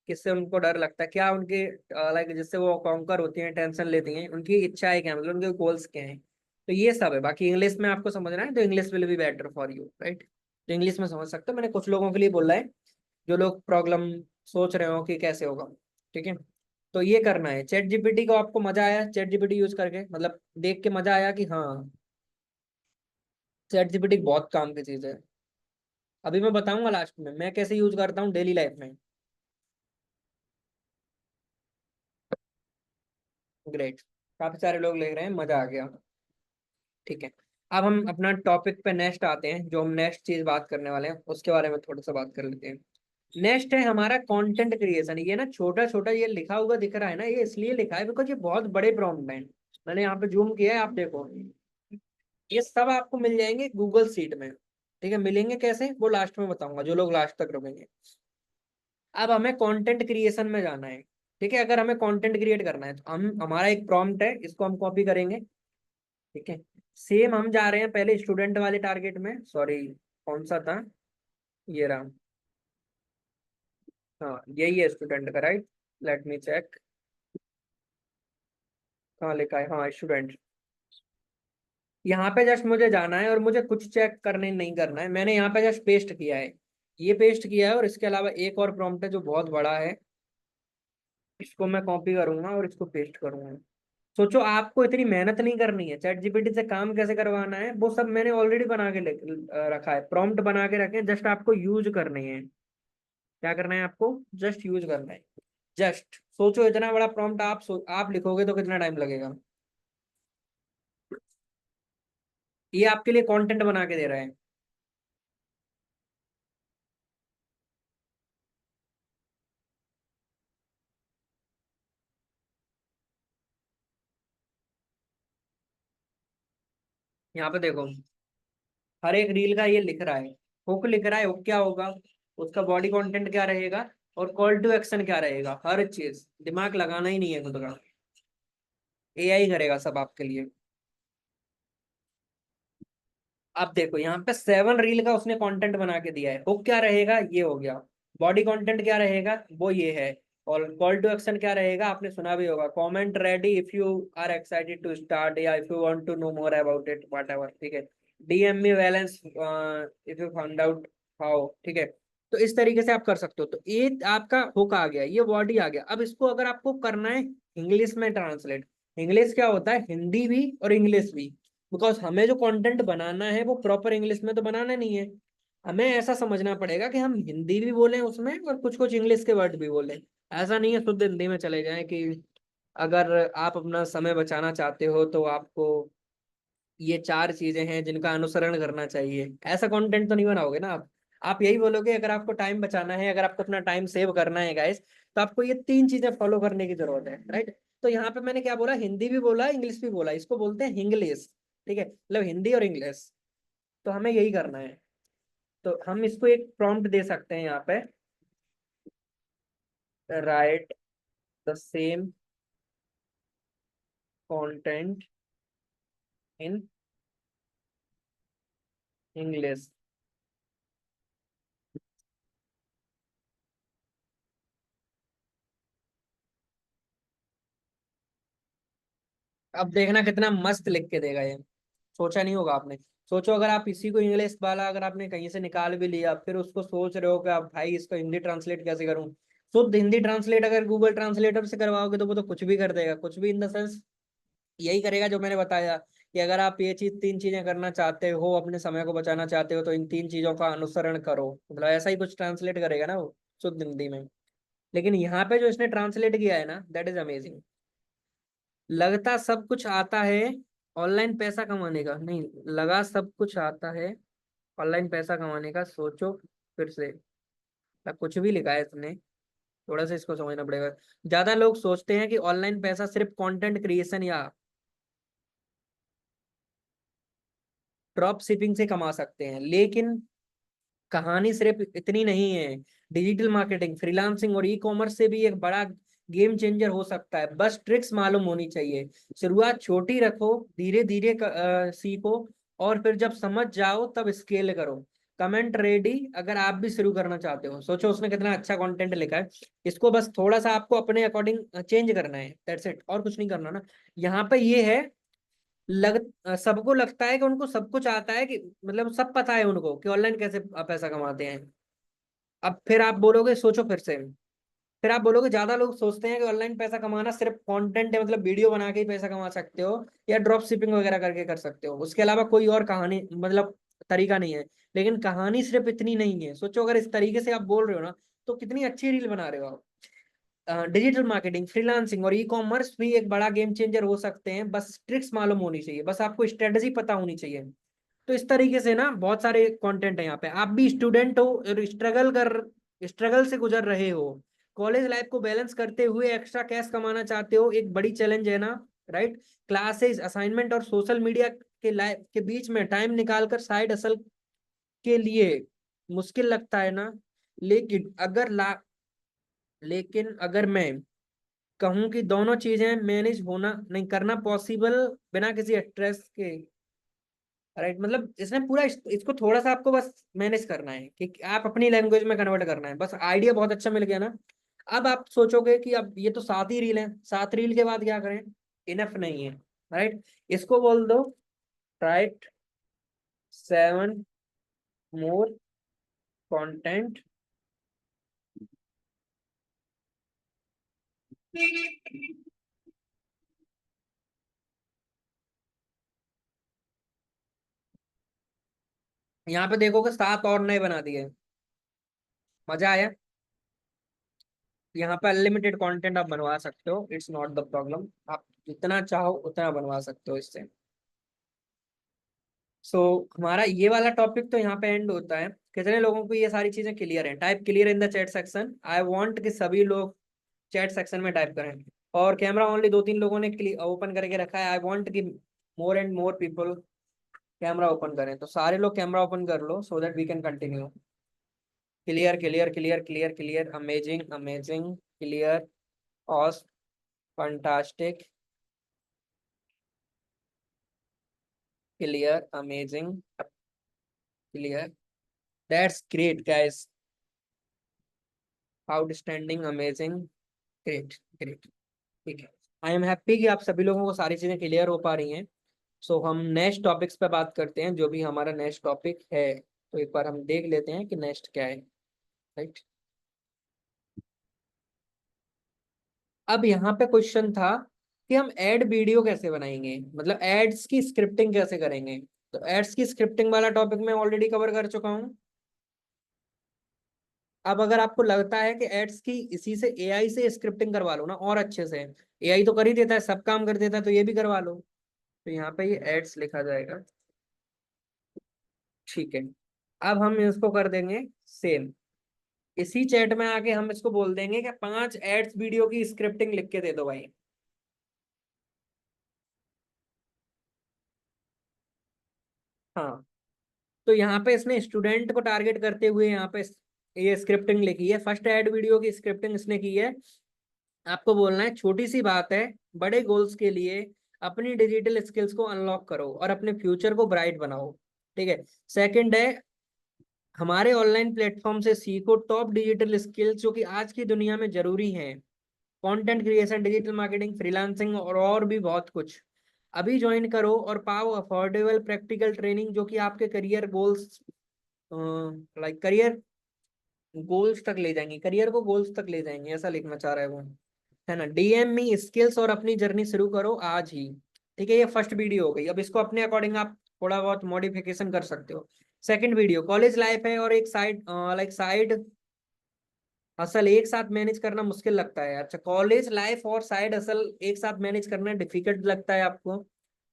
किससे उनको डर लगता है, क्या उनके लाइक जिससे वो कॉन्कर होती हैं, टेंशन लेती हैं, उनकी इच्छाएं क्या हैं, मतलब उनके गोल्स क्या हैं। तो ये सब है, बाकी इंग्लिश में आपको समझना है तो English will be better for you, right. तो इंग्लिश में समझ सकते हो, मैंने कुछ लोगों के लिए बोला है जो लोग प्रॉब्लम सोच रहे हो कि कैसे होगा, ठीक है। तो ये करना है। चैट जीपीटी को आपको मजा आया चैट जीपीटी यूज करके, मतलब देख के मजा आया कि हाँ, चैट जीपीटी बहुत काम की चीज है। अभी मैं बताऊंगा लास्ट में मैं कैसे यूज करता हूँ डेली लाइफ में। ग्रेट, काफी सारे लोग ले रहे हैं, मजा आ गया, ठीक है। अब हम अपना टॉपिक पे नेक्स्ट आते हैं, जो हम नेक्स्ट चीज बात करने वाले हैं उसके बारे में थोड़ा सा बात कर लेते हैं। नेक्स्ट है हमारा कंटेंट क्रिएशन। ये ना छोटा छोटा ये लिखा हुआ दिख रहा है ना, ये इसलिए लिखा है बिकॉज ये बहुत बड़े प्रॉम्प्ट हैं। मैंने यहाँ पे जूम किया है, आप देखो, ये सब आपको मिल जाएंगे गूगल सीट में, ठीक है। मिलेंगे कैसे वो लास्ट में बताऊंगा, जो लोग लास्ट तक रुकेंगे। अब हमें कंटेंट क्रिएशन में जाना है, ठीक है। अगर हमें कंटेंट क्रिएट करना है तो हम, हमारा एक प्रॉम्प्ट है, इसको हम कॉपी करेंगे, ठीक है। सेम हम जा रहे हैं पहले स्टूडेंट वाले टारगेट में, सॉरी कौन सा था, ये रहा, हाँ यही है स्टूडेंट का, राइट। लेट मी चेक, कहाँ लिखा है, हाँ स्टूडेंट। यहाँ पे जस्ट मुझे जाना है और मुझे कुछ चेक करने नहीं करना है, मैंने यहाँ पे जस्ट पेस्ट किया है, ये पेस्ट किया है, और इसके अलावा एक और प्रॉम्प्ट है जो बहुत बड़ा है, इसको मैं कॉपी करूंगा और इसको पेस्ट करूंगा। सोचो आपको इतनी मेहनत नहीं करनी है, चैट जीपीटी से काम कैसे करवाना है वो सब मैंने ऑलरेडी बना के रखा है, प्रॉम्प्ट बना के रखे हैं, जस्ट आपको यूज करने हैं। क्या करना है आपको, जस्ट यूज करना है। जस्ट सोचो, इतना बड़ा प्रॉम्प्ट आप लिखोगे तो कितना टाइम लगेगा। ये आपके लिए कंटेंट बना के दे रहा है। यहाँ पे देखो, हर एक रील का ये लिख रहा है, हुक लिख रहा है, हुक क्या होगा, उसका बॉडी कंटेंट क्या रहेगा, और कॉल टू एक्शन क्या रहेगा, हर चीज दिमाग लगाना ही नहीं है खुद का, एआई करेगा सब आपके लिए। अब देखो यहाँ पे 7 रील का उसने कंटेंट बना के दिया है, हुक क्या रहेगा, ये हो गया, बॉडी कंटेंट क्या रहेगा, वो ये है। और कॉल टू एक्शन क्या रहेगा, आपने सुना भी होगा, comment ready if you are excited to start, या if you want to know more about it, whatever, ठीक है। DM me balance if you found out how, ठीक है। तो इस तरीके से आप कर सकते हो। तो ये आपका हुक आ गया, ये बॉडी आ गया। अब इसको अगर आपको करना है इंग्लिश में ट्रांसलेट, इंग्लिश क्या होता है, हिंदी भी और इंग्लिश भी, बिकॉज हमें जो कंटेंट बनाना है वो प्रॉपर इंग्लिश में तो बनाना नहीं है। हमें ऐसा समझना पड़ेगा कि हम हिंदी भी बोलें उसमें और कुछ कुछ इंग्लिश के वर्ड भी बोलें। ऐसा नहीं है शुद्ध हिंदी में चले जाएं कि अगर आप अपना समय बचाना चाहते हो तो आपको ये चार चीजें हैं जिनका अनुसरण करना चाहिए, ऐसा कंटेंट तो नहीं बनाओगे ना आप यही बोलोगे अगर आपको टाइम बचाना है, अगर आपको अपना टाइम सेव करना है गाइस, तो आपको ये तीन चीजें फॉलो करने की जरूरत है, राइट। तो यहाँ पे मैंने क्या बोला, हिंदी भी बोला, इंग्लिश भी बोला, इसको बोलते हैं इंग्लिश, ठीक है, मतलब हिंदी और इंग्लिश। तो हमें यही करना है। तो हम इसको एक प्रॉम्प्ट दे सकते हैं यहाँ पे, right the same content in English. अब देखना कितना मस्त लिख के देगा ये, सोचा नहीं होगा आपने। सोचो अगर आप इसी को इंग्लिश वाला अगर आपने कहीं से निकाल भी लिया, फिर उसको सोच रहे हो कि आप भाई इसको हिंदी ट्रांसलेट कैसे करूं। शुद्ध हिंदी ट्रांसलेट अगर गूगल ट्रांसलेटर से करवाओगे तो वो तो कुछ भी कर देगा, कुछ भी इन द सेंस यही करेगा जो मैंने बताया, कि अगर आप ये चीज तीन चीजें करना चाहते हो, अपने समय को बचाना चाहते हो, तो इन तीन चीजों का अनुसरण करो, मतलब ऐसा ही कुछ ट्रांसलेट करेगा ना वो शुद्ध हिंदी में। लेकिन यहाँ पे जो इसने ट्रांसलेट किया है ना, दैट इज अमेजिंग। लगता सब कुछ आता है ऑनलाइन पैसा कमाने का, नहीं, लगा सब कुछ आता है ऑनलाइन पैसा कमाने का, सोचो फिर से। कुछ भी लिखा है इसने, थोड़ा सा इसको समझना पड़ेगा। ज्यादा लोग सोचते हैं कि ऑनलाइन पैसा सिर्फ कंटेंट क्रिएशन या ड्रॉप शिपिंग से कमा सकते हैं, लेकिन कहानी सिर्फ इतनी नहीं है। डिजिटल मार्केटिंग, फ्रीलांसिंग और ई कॉमर्स से भी एक बड़ा गेम चेंजर हो सकता है, बस ट्रिक्स मालूम होनी चाहिए। शुरुआत छोटी रखो, धीरे धीरे सीखो, और फिर जब समझ जाओ तब स्केल करो। कमेंट रेडी अगर आप भी शुरू करना चाहते हो। सोचो उसने कितना अच्छा कंटेंट लिखा है, इसको बस थोड़ा सा आपको अपने अकॉर्डिंग चेंज करना है, दैट्स इट, और कुछ नहीं करना ना। यहाँ पे ये है, सबको लगता है कि उनको सब कुछ आता है, कि मतलब सब पता है उनको कि ऑनलाइन कैसे पैसा कमाते हैं। अब फिर आप बोलोगे, सोचो फिर से, फिर आप बोलोगे ज्यादा लोग सोचते हैं कि ऑनलाइन पैसा कमाना सिर्फ कंटेंट है, मतलब वीडियो बना के ही पैसा कमा सकते हो या ड्रॉप शिपिंग वगैरह करके कर सकते हो, उसके अलावा कोई और कहानी मतलब तरीका नहीं है। लेकिन कहानी सिर्फ इतनी नहीं है। सोचो अगर इस तरीके से आप बोल रहे हो ना, तो कितनी अच्छी रील बना रहे हो आप। डिजिटल मार्केटिंग, फ्रीलांसिंग और ई कॉमर्स भी एक बड़ा गेम चेंजर हो सकते हैं, बस ट्रिक्स मालूम होनी चाहिए, बस आपको स्ट्रेटजी पता होनी चाहिए। तो इस तरीके से ना बहुत सारे कंटेंट है यहाँ पे। आप भी स्टूडेंट हो और स्ट्रगल से गुजर रहे हो, कॉलेज लाइफ को बैलेंस करते हुए एक्स्ट्रा कैश कमाना चाहते हो, एक बड़ी चैलेंज है ना, राइट। क्लासेस, असाइनमेंट और सोशल मीडिया के लाइफ के बीच में टाइम निकालकर साइड हसल के लिए मुश्किल लगता है ना। लेकिन अगर ला लेकिन अगर मैं कहूँ कि दोनों चीजें मैनेज होना नहीं करना पॉसिबल बिना किसी स्ट्रेस के, राइट, मतलब इसने पूरा इसको थोड़ा सा आपको बस मैनेज करना है कि आप अपनी लैंग्वेज में कन्वर्ट करना है, बस आइडिया बहुत अच्छा मिल गया ना। अब आप सोचोगे कि अब ये तो 7 ही रील है, 7 रील के बाद क्या करें, इनफ नहीं है, राइट। इसको बोल दो, राइट, 7 मोर कंटेंट। यहाँ पे देखोगे 7 और नए बना दिए। मजा आया। यहाँ पे अनलिमिटेड कंटेंट आप बनवा सकते हो, इट्स नॉट द प्रॉब्लम, आप जितना चाहो उतना बनवा सकते हो इससे। सो हमारा ये वाला टॉपिक तो यहाँ पे एंड होता है। कितने लोगों को ये सारी चीजें क्लियर है, type clear in the chat section, I want कि सभी लोग चैट सेक्शन में टाइप करें। और कैमरा ओनली 2-3 लोगों ने ओपन करके रखा है, आई वांट कि more and more people camera open करें, तो सारे लोग कैमरा ओपन कर लो so that we can continue. Clear clear clear clear clear, amazing amazing, clear, awesome, fantastic, clear, amazing, clear, that's great guys. Outstanding, amazing, great, great. ठीक है, I am happy कि आप सभी लोगों को सारी चीजें क्लियर हो पा रही हैं। सो हम नेक्स्ट टॉपिक्स पे बात करते हैं, जो भी हमारा नेक्स्ट टॉपिक है। तो एक बार हम देख लेते हैं कि नेक्स्ट क्या है। राइट, अब यहाँ पे क्वेश्चन था कि हम एड वीडियो कैसे बनाएंगे, मतलब एड्स की स्क्रिप्टिंग कैसे करेंगे। तो एड्स की स्क्रिप्टिंग वाला टॉपिक मैं ऑलरेडी कवर कर चुका हूँ। अब अगर आपको लगता है कि एड्स की इसी से एआई से स्क्रिप्टिंग करवा लो ना और अच्छे से, एआई तो कर ही देता है, सब काम कर देता है, तो ये भी करवा लो। तो यहाँ पे ये एड्स लिखा जाएगा। ठीक है, अब हम इसको कर देंगे सेम। इसी चैट में आके हम इसको बोल देंगे कि 5 एड्स वीडियो की स्क्रिप्टिंग लिख के दे दो भाई। हाँ, तो यहाँ पे इसने स्टूडेंट को टारगेट करते हुए यहाँ पे ये स्क्रिप्टिंग लिखी है। फर्स्ट एड वीडियो की स्क्रिप्टिंग इसने की है। आपको बोलना है छोटी सी बात है, बड़े गोल्स के लिए अपनी डिजिटल स्किल्स को अनलॉक करो और अपने फ्यूचर को ब्राइट बनाओ। ठीक है। सेकंड है, हमारे ऑनलाइन प्लेटफॉर्म से सीखो टॉप डिजिटल स्किल्स जो कि आज की दुनिया में जरूरी हैं। Content creation, digital marketing, freelancing और भी बहुत कुछ। अभी ज्वाइन करो और पाओ अफोर्डेबल प्रैक्टिकल ट्रेनिंग जो कि आपके career goals, like career goals तक ले जाएंगे, करियर को गोल्स तक ले जाएंगे, ऐसा लिखना चाह रहा है वो। है ना, डीएम मी स्किल्स और अपनी जर्नी शुरू करो आज ही। ठीक है, ये फर्स्ट वीडियो हो गई। अब इसको अपने अकॉर्डिंग आप थोड़ा बहुत मॉडिफिकेशन कर सकते हो। सेकंड वीडियो, कॉलेज लाइफ है और एक साइड, लाइक साइड हसल एक साथ मैनेज करना मुश्किल लगता है। अच्छा, कॉलेज लाइफ और साइड हसल एक साथ मैनेज करना डिफिकल्ट लगता है आपको,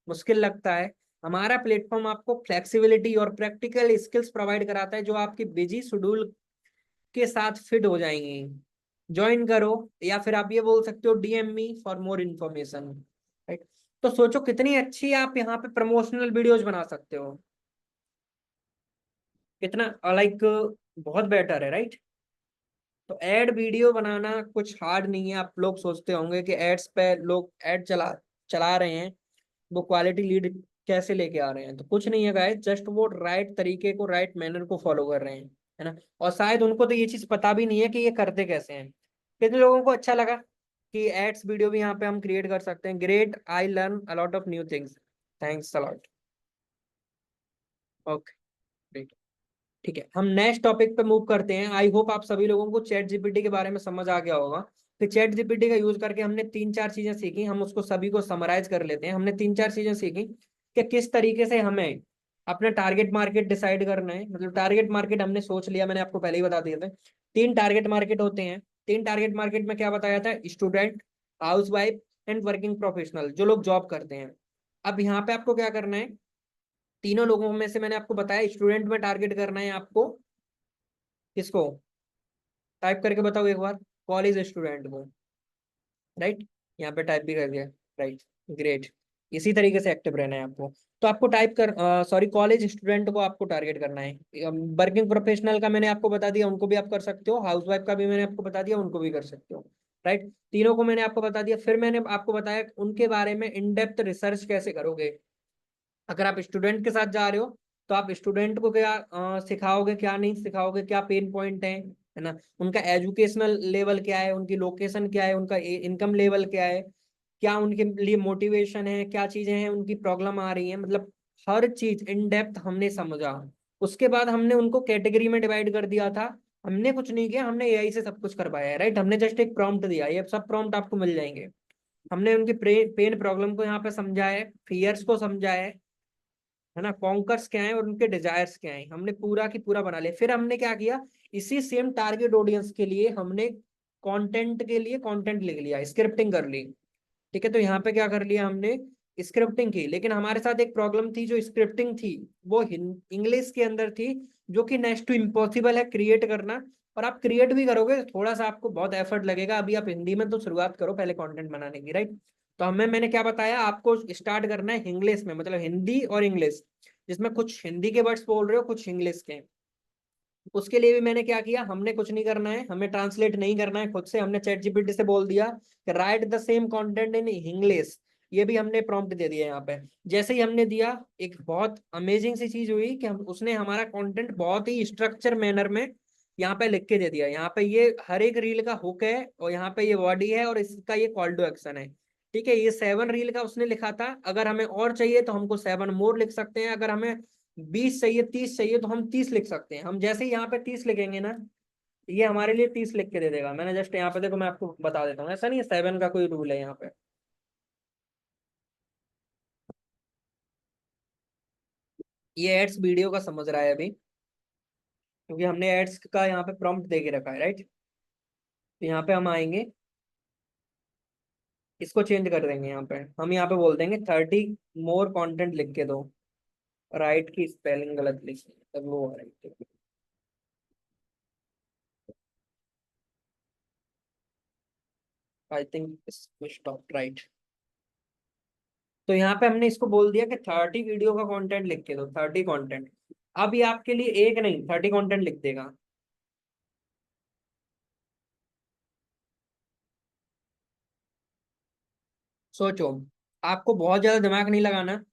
मुश्किल लगता है। हमारा प्लेटफॉर्म आपको फ्लेक्सिबिलिटी और प्रैक्टिकल स्किल्स प्रोवाइड कराता है जो आपकी बिजी शेड्यूल के साथ फिट हो जाएंगी। ज्वाइन करो, या फिर आप ये बोल सकते हो DM me for more information. Right, तो सोचो कितनी अच्छी आप यहाँ पे प्रमोशनल वीडियोज बना सकते हो, कितना लाइक बहुत बेटर है। राइट, तो एड वीडियो बनाना कुछ हार्ड नहीं है। आप लोग सोचते होंगे कि एड्स पे लोग एड चला चला रहे हैं, वो क्वालिटी लीड कैसे लेके आ रहे हैं। तो कुछ नहीं है गाइस, जस्ट वो राइट तरीके को, राइट मैनर को फॉलो कर रहे हैं, है ना। और शायद उनको तो ये चीज पता भी नहीं है कि ये करते कैसे हैं। कितने लोगों को अच्छा लगा कि एड्स वीडियो भी यहाँ पे हम क्रिएट कर सकते हैं। Great, I learn a lot of new things, thanks a lot. Okay, ठीक है, हम नेक्स्ट टॉपिक पे मूव करते हैं। आई होप आप सभी लोगों को चैट जीपीटी के बारे में समझ आ गया होगा। कि चैट जीपीटी का यूज करके हमने 3-4 चीजें सीखी, हम उसको सभी को समराइज कर लेते हैं। हमने 3-4 चीजें सीखी कि किस तरीके से हमें अपना टारगेट मार्केट डिसाइड करना है। मतलब टारगेट मार्केट हमने सोच लिया, मैंने आपको पहले ही बता दिए थे। 3 टारगेट मार्केट होते हैं। 3 टारगेट मार्केट में क्या बताया था, student, house wife and working professional, जो लोग जॉब करते हैं। अब यहाँ पे आपको क्या करना है, तीनों लोगों में से मैंने आपको बताया स्टूडेंट में टारगेट करना है आपको। किसको, टाइप करके बताओ एक बार, कॉलेज स्टूडेंट को। राइट, यहाँ पे टाइप भी कर दिया। Right, great. इसी तरीके से एक्टिव रहना है आपको। तो आपको टाइप कर, सॉरी, कॉलेज स्टूडेंट को आपको टारगेट करना है। वर्किंग प्रोफेशनल का मैंने आपको बता दिया, उनको भी आप कर सकते हो। हाउस वाइफ का भी मैंने आपको बता दिया, उनको भी कर सकते हो। राइट, तीनों को मैंने आपको बता दिया। फिर मैंने आपको बताया उनके बारे में इन डेप्थ रिसर्च कैसे करोगे। अगर आप स्टूडेंट के साथ जा रहे हो तो आप स्टूडेंट को क्या सिखाओगे, क्या नहीं सिखाओगे, क्या पेन पॉइंट है ना, उनका एजुकेशनल लेवल क्या है, उनकी लोकेशन क्या है, उनका इनकम लेवल क्या है, क्या उनके लिए मोटिवेशन है, क्या चीजें हैं उनकी प्रॉब्लम आ रही है, मतलब हर चीज इन डेप्थ हमने समझा। उसके बाद हमने उनको कैटेगरी में डिवाइड कर दिया था। हमने कुछ नहीं किया, हमने एआई से सब कुछ करवाया है। राइट, हमने जस्ट एक प्रॉम्प्ट दिया, ये सब प्रॉम्प्ट आपको मिल जाएंगे। हमने उनकी पेन प्रॉब्लम को यहाँ पे समझा है, फियर्स को समझा है ना, कॉन्कर्स क्या है और उनके डिजायर्स क्या है, हमने पूरा की पूरा बना लिया। फिर हमने क्या किया, इसी सेम टारगेट ऑडियंस के लिए हमने कंटेंट के लिए कंटेंट लिख लिया, स्क्रिप्टिंग कर ली। ठीक है, तो यहाँ पे क्या कर लिया हमने, स्क्रिप्टिंग की। लेकिन हमारे साथ एक प्रॉब्लम थी, जो स्क्रिप्टिंग थी वो इंग्लिश के अंदर थी, जो कि नेक्स्ट टू इम्पॉसिबल है क्रिएट करना। और आप क्रिएट भी करोगे तो थोड़ा सा आपको बहुत एफर्ट लगेगा। अभी आप हिंदी में तो शुरुआत करो पहले कंटेंट बनाने की। राइट, तो मैंने क्या बताया आपको, स्टार्ट करना है इंग्लिश में, मतलब हिंदी और इंग्लिश, जिसमें कुछ हिंदी के वर्ड्स बोल रहे हो, कुछ इंग्लिश के। उसके लिए भी मैंने क्या किया, हमने कुछ नहीं करना है, हमें ट्रांसलेट नहीं करना है खुद से। हमने चैट जीपीटी से बोल दिया कि right the same content in English. ये भी हमने प्रॉम्प्ट दे दिया यहाँ पे। जैसे ही हमने दिया, एक बहुत अमेजिंग सी चीज हुई कि हम उसने हमारा कंटेंट बहुत ही स्ट्रक्चर मैनर में यहाँ पे लिख के दे दिया, यहाँ पे ये हर एक रील का हुक है और यहाँ पे ये बॉडी है और इसका ये कॉल टू एक्शन है। ठीक है, ये 7 रील का उसने लिखा था, अगर हमें और चाहिए तो हमको 7 मोर लिख सकते हैं, अगर हमें 20 चाहिए 30 चाहिए तो हम 30 लिख सकते हैं। हम जैसे ही यहाँ पे 30 लिखेंगे ना, ये हमारे लिए 30 लिख के दे देगा। मैंने जस्ट यहाँ पे देखो, मैं आपको बता देता हूँ, ऐसा नहीं है 7 का कोई रूल है यहाँ पे। ये एड्स वीडियो का समझ रहा है अभी, क्योंकि हमने एड्स का यहाँ पे प्रॉम्प्ट दे के रखा है, राइट। तो यहाँ पे हम आएंगे, इसको चेंज कर देंगे। यहाँ पे हम यहाँ पे बोल देंगे 30 मोर कंटेंट लिख के दो। राइट की स्पेलिंग गलत लिखी है, तब वो right. I think stop right. तो यहाँ पे हमने इसको बोल दिया कि 30 वीडियो का कंटेंट लिख के दो, 30 कंटेंट। अब ये आपके लिए एक नहीं 30 कंटेंट लिख देगा। सोचो, आपको बहुत ज्यादा दिमाग नहीं लगाना,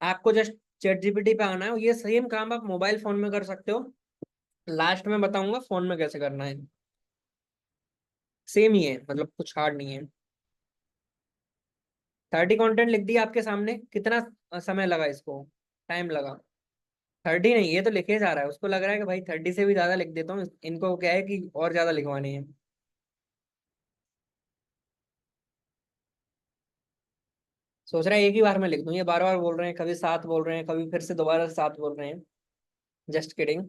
आपको जस्ट चैट जीपीटी पे आना है। ये सेम काम आप मोबाइल फोन में कर सकते हो, लास्ट में बताऊंगा फोन में कैसे करना है। सेम ही है, मतलब कुछ हार्ड नहीं है। 30 कंटेंट लिख दिया आपके सामने, कितना समय लगा इसको, टाइम लगा। 30 नहीं, ये तो लिखे जा रहा है, उसको लग रहा है कि भाई 30 से भी ज्यादा लिख देता हूँ, इनको क्या है कि और ज्यादा लिखवानी है। सोच रहा है एक ही बार में लिख दूं, ये बार बार बोल रहे हैं, कभी 7 बोल रहे हैं, कभी फिर से दोबारा 7 बोल रहे हैं। Just kidding.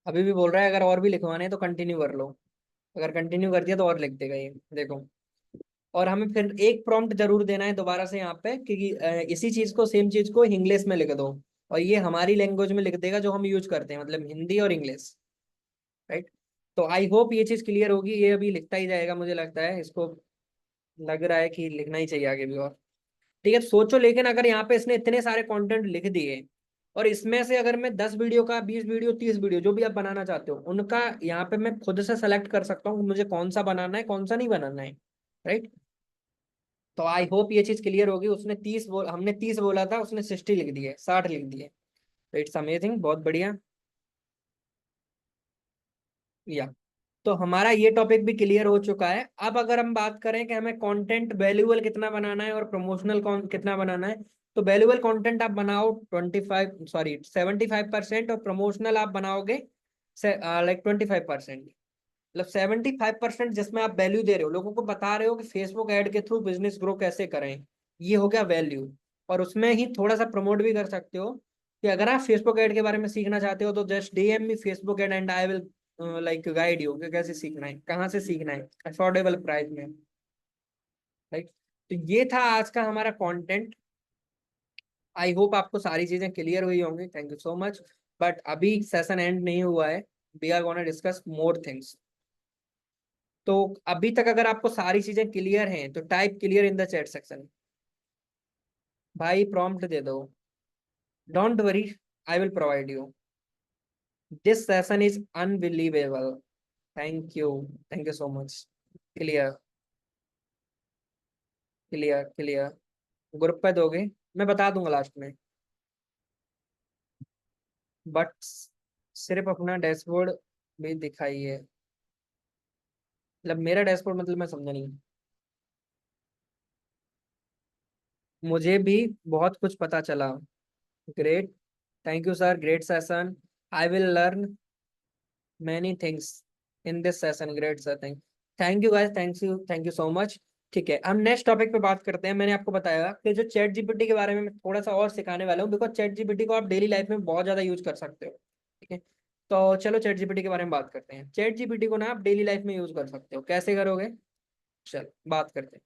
अभी भी बोल रहा है अगर और भी लिखवाने हैं तो कंटिन्यू कर लो। अगर कंटिन्यू कर दिया तो और लिख देगा ये, देखो। और हमें फिर एक प्रॉम्प्ट जरूर देना है दोबारा से यहाँ पे, क्योंकि इसी चीज को, सेम चीज को इंग्लिश में लिख दो, और ये हमारी लैंग्वेज में लिख देगा जो हम यूज करते हैं, मतलब हिंदी और इंग्लिश, राइट। तो आई होप ये चीज क्लियर होगी। ये अभी लिखता ही जाएगा, मुझे लगता है इसको लग रहा है कि लिखना ही चाहिए आगे भी। और ठीक है, सोचो, लेकिन अगर यहाँ पे इसने इतने सारे कंटेंट लिख दिए, और इसमें से अगर मैं 10 वीडियो का, 20 वीडियो, 30 वीडियो जो भी आप बनाना चाहते हो उनका, यहाँ पे मैं खुद से सेलेक्ट कर सकता हूँ कि मुझे कौन सा बनाना है कौन सा नहीं बनाना है, राइट। तो आई होप ये चीज क्लियर होगी। उसने 30 हमने 30 बोला था, उसने 60 लिख दिए, 60 लिख दिए। तो इट्स अमेजिंग, बहुत बढ़िया। या तो हमारा ये टॉपिक भी क्लियर हो चुका है। अब अगर हम बात करें कि हमें कंटेंट वैल्यूएबल कितना बनाना है और प्रमोशनल कितना बनाना है, तो वैल्यूएबल कंटेंट आप बनाओ 25, सॉरी 75%, और प्रमोशनल आप बनाओगे लाइक 25%। मतलब 75% जिसमें आप वैल्यू दे रहे हो, लोगों को बता रहे हो कि फेसबुक ऐड के थ्रू बिजनेस ग्रो कैसे करें, ये हो गया वैल्यू। और उसमें ही थोड़ा सा प्रमोट भी कर सकते हो कि अगर आप फेसबुक ऐड के बारे में सीखना चाहते हो तो just DM me Facebook ad and I will like guide you कि कैसे सीखना है, कहाँ से सीखना है, अफोर्डेबल प्राइस में, राइट। तो ये था आज का हमारा कंटेंट। आई होप आपको सारी चीजें क्लियर हुई होंगी। Thank you so much. But अभी सेशन एंड नहीं हुआ है, we are gonna discuss more things. तो अभी तक अगर आपको सारी चीजें क्लियर हैं तो type clear in the chat section. भाई प्रॉम्प्ट दे दो, don't worry, I will provide you. This session is unbelievable. Thank you, thank you so much. Clear, clear, clear. Group पे दोगे, मैं बता दूंगा लास्ट में। बट सिर्फ अपना डैशबोर्ड भी दिखाइए, मतलब मेरा डैशबोर्ड, मतलब मैं समझा नहीं। मुझे भी बहुत कुछ पता चला। Great, thank you sir, great session. I will learn many things in this session. Great sir, thank you guys, thank you so much. ठीक है, हम नेक्स्ट टॉपिक पे बात करते हैं। मैंने आपको बताया कि जो चैट जीपीटी के बारे में मैं थोड़ा सा और सिखाने वाला हूँ, बिकॉज चैट जीपीटी को आप डेली लाइफ में बहुत ज्यादा यूज कर सकते हो। ठीक है, तो चलो चैट जीपीटी के बारे में बात करते हैं। चैट जीपीटी को ना आप डेली लाइफ में यूज कर सकते हो, कैसे करोगे, चलो बात करते हैं।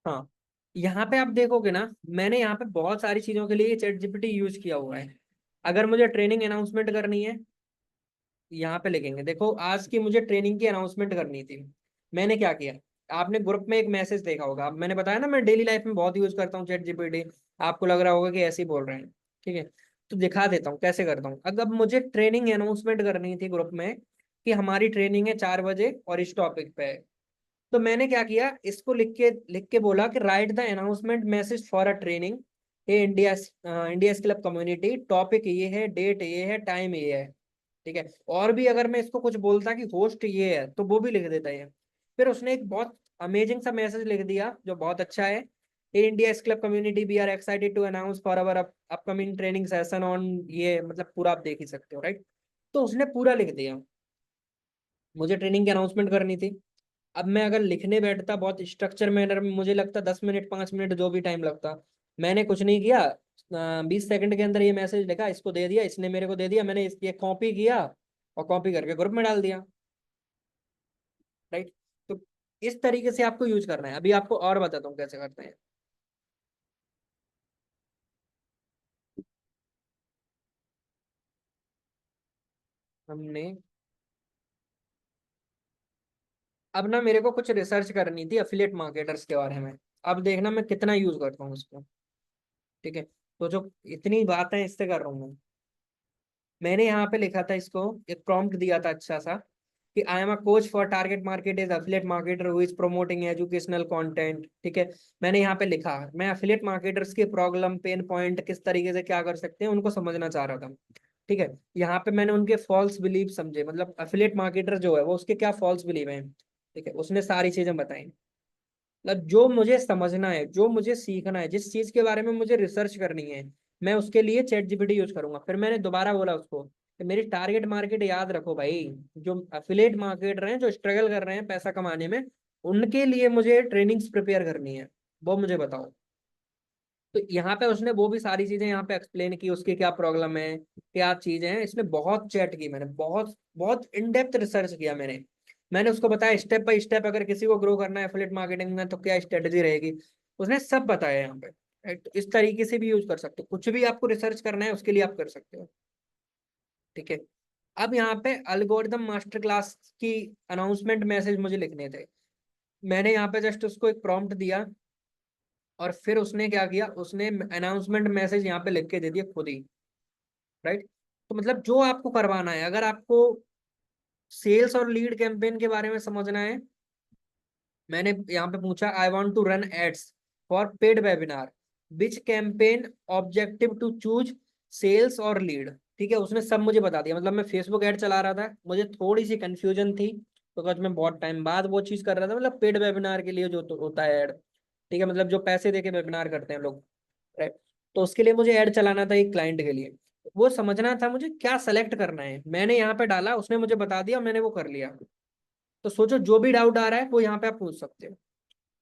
हाँ, यहाँ पे आप देखोगे ना, मैंने यहाँ पे बहुत सारी चीजों के लिए चैट जीपीटी यूज किया हुआ है। अगर मुझे ट्रेनिंग अनाउंसमेंट करनी है, यहाँ पे लिखेंगे, देखो आज की मुझे ट्रेनिंग की अनाउंसमेंट करनी थी, मैंने क्या किया। आपने ग्रुप में एक मैसेज देखा होगा, अब मैंने बताया ना मैं डेली लाइफ में बहुत यूज करता हूँ चैट जीपीटी। आपको लग रहा होगा कि ऐसे ही बोल रहे हैं, ठीक है। तो दिखा देता हूँ कैसे करता हूँ। अगर मुझे ट्रेनिंग अनाउंसमेंट करनी थी ग्रुप में कि हमारी ट्रेनिंग है 4 बजे और इस टॉपिक पे है, तो मैंने क्या किया, इसको लिख के बोला कि right the announcement message for a training ये इंडिया क्लब कम्युनिटी, टॉपिक ये है, डेट ये है, टाइम ये है। ठीक है, और भी अगर मैं इसको कुछ बोलता कि होस्ट ये है तो वो भी लिख देता है। फिर उसने एक बहुत अमेजिंग सा मैसेज लिख दिया जो बहुत अच्छा है। India club community we are excited to announce for our upcoming training session on, ये मतलब पूरा आप देख ही सकते हो, राइट। तो उसने पूरा लिख दिया। मुझे ट्रेनिंग की अनाउंसमेंट करनी थी। अब मैं अगर लिखने बैठता बहुत स्ट्रक्चर मैनर में, मुझे लगता 10 मिनट 5 मिनट जो भी टाइम लगता। मैंने कुछ नहीं किया, 20 सेकंड के अंदर ये मैसेज लिखा, इसको दे दिया, इसने मेरे को दे दिया, मैंने ये कॉपी किया और कॉपी करके ग्रुप में डाल दिया, राइट। तो इस तरीके से आपको यूज करना है। अभी आपको और बताता हूँ कैसे करते हैं। हमने अब ना मेरे को कुछ रिसर्च करनी थी अफिलिएट मार्केटर्स के बारे में। अब देखना मैं कितना यूज करता हूँ उसको। ठीक है, तो जो इतनी बात है इससे कर रहा हूँ मैं। मैंने यहाँ पे लिखा था इसको, एक प्रॉम्प्ट दिया था अच्छा सा कि I am a coach for target market is affiliate marketer who is promoting educational content. ठीक है, मैंने यहाँ पे लिखा मैं एफिलिएट मार्केटर्स की प्रॉब्लम पेन पॉइंट किस तरीके से क्या कर सकते हैं उनको समझना चाह रहा था। ठीक है, यहाँ पे मैंने उनके फॉल्स बिलीव समझे, मतलब एफिलिएट मार्केटर जो है वो उसके क्या फॉल्स बिलीव हैं। ठीक है, उसने सारी चीजें बताई। मतलब जो मुझे समझना है, जो मुझे सीखना है, जिस चीज के बारे में मुझे रिसर्च करनी है, मैं उसके लिए चैट जीपीटी यूज करूंगा। फिर मैंने दोबारा बोला उसको कि मेरी टारगेट मार्केट याद रखो भाई, जो अफिलेट मार्केटर हैं जो स्ट्रगल कर रहे हैं पैसा कमाने में, उनके लिए मुझे ट्रेनिंग्स प्रिपेयर करनी है, वो मुझे बताओ। तो यहाँ पे उसने वो भी सारी चीजें यहाँ पे एक्सप्लेन की, उसकी क्या प्रॉब्लम है, क्या चीजें हैं। इसने बहुत चैट की, मैंने बहुत बहुत इन डेप्थ रिसर्च किया। मैंने उसको बताया स्टेप बाय स्टेप अगर किसी को ग्रो करना है एफिलिएट मार्केटिंग में तो क्या स्ट्रेटेजी रहेगी, उसने सब बताया यहाँ पे। तो इस तरीके से भी यूज कर सकते हो, कुछ भी आपको रिसर्च करना है उसके लिए आप कर सकते हो। ठीक है, अब यहाँ पे अल्गोरिदम मास्टर क्लास की अनाउंसमेंट मैसेज मुझे लिखने थे। मैंने यहाँ पे जस्ट उसको एक प्रॉम्प्ट दिया और फिर उसने क्या किया, उसने अनाउंसमेंट मैसेज यहाँ पे लिख के दे दिया खुद ही, राइट। तो मतलब जो आपको करवाना है, अगर आपको सेल्स और लीड कैंपेन के बारे में समझना है, मैंने यहाँ पे पूछा I want to run ads for paid webinar, which campaign objective to choose, sales और लीड। ठीक है, उसने सब मुझे बता दिया। मतलब मैं फेसबुक ऐड चला रहा था, मुझे थोड़ी सी कंफ्यूजन थी बिकॉज मैं बहुत टाइम बाद वो चीज कर रहा था, मतलब पेड वेबिनार के लिए जो तो होता है ऐड। ठीक है, मतलब जो पैसे देके वेबिनार करते हैं लोग, राइट। तो उसके लिए मुझे ऐड चलाना था एक क्लाइंट के लिए, वो समझना था मुझे क्या सेलेक्ट करना है। मैंने यहाँ पे डाला, उसने मुझे बता दिया, मैंने वो कर लिया। तो सोचो जो भी डाउट आ रहा है वो यहाँ पे आप पूछ सकते हो।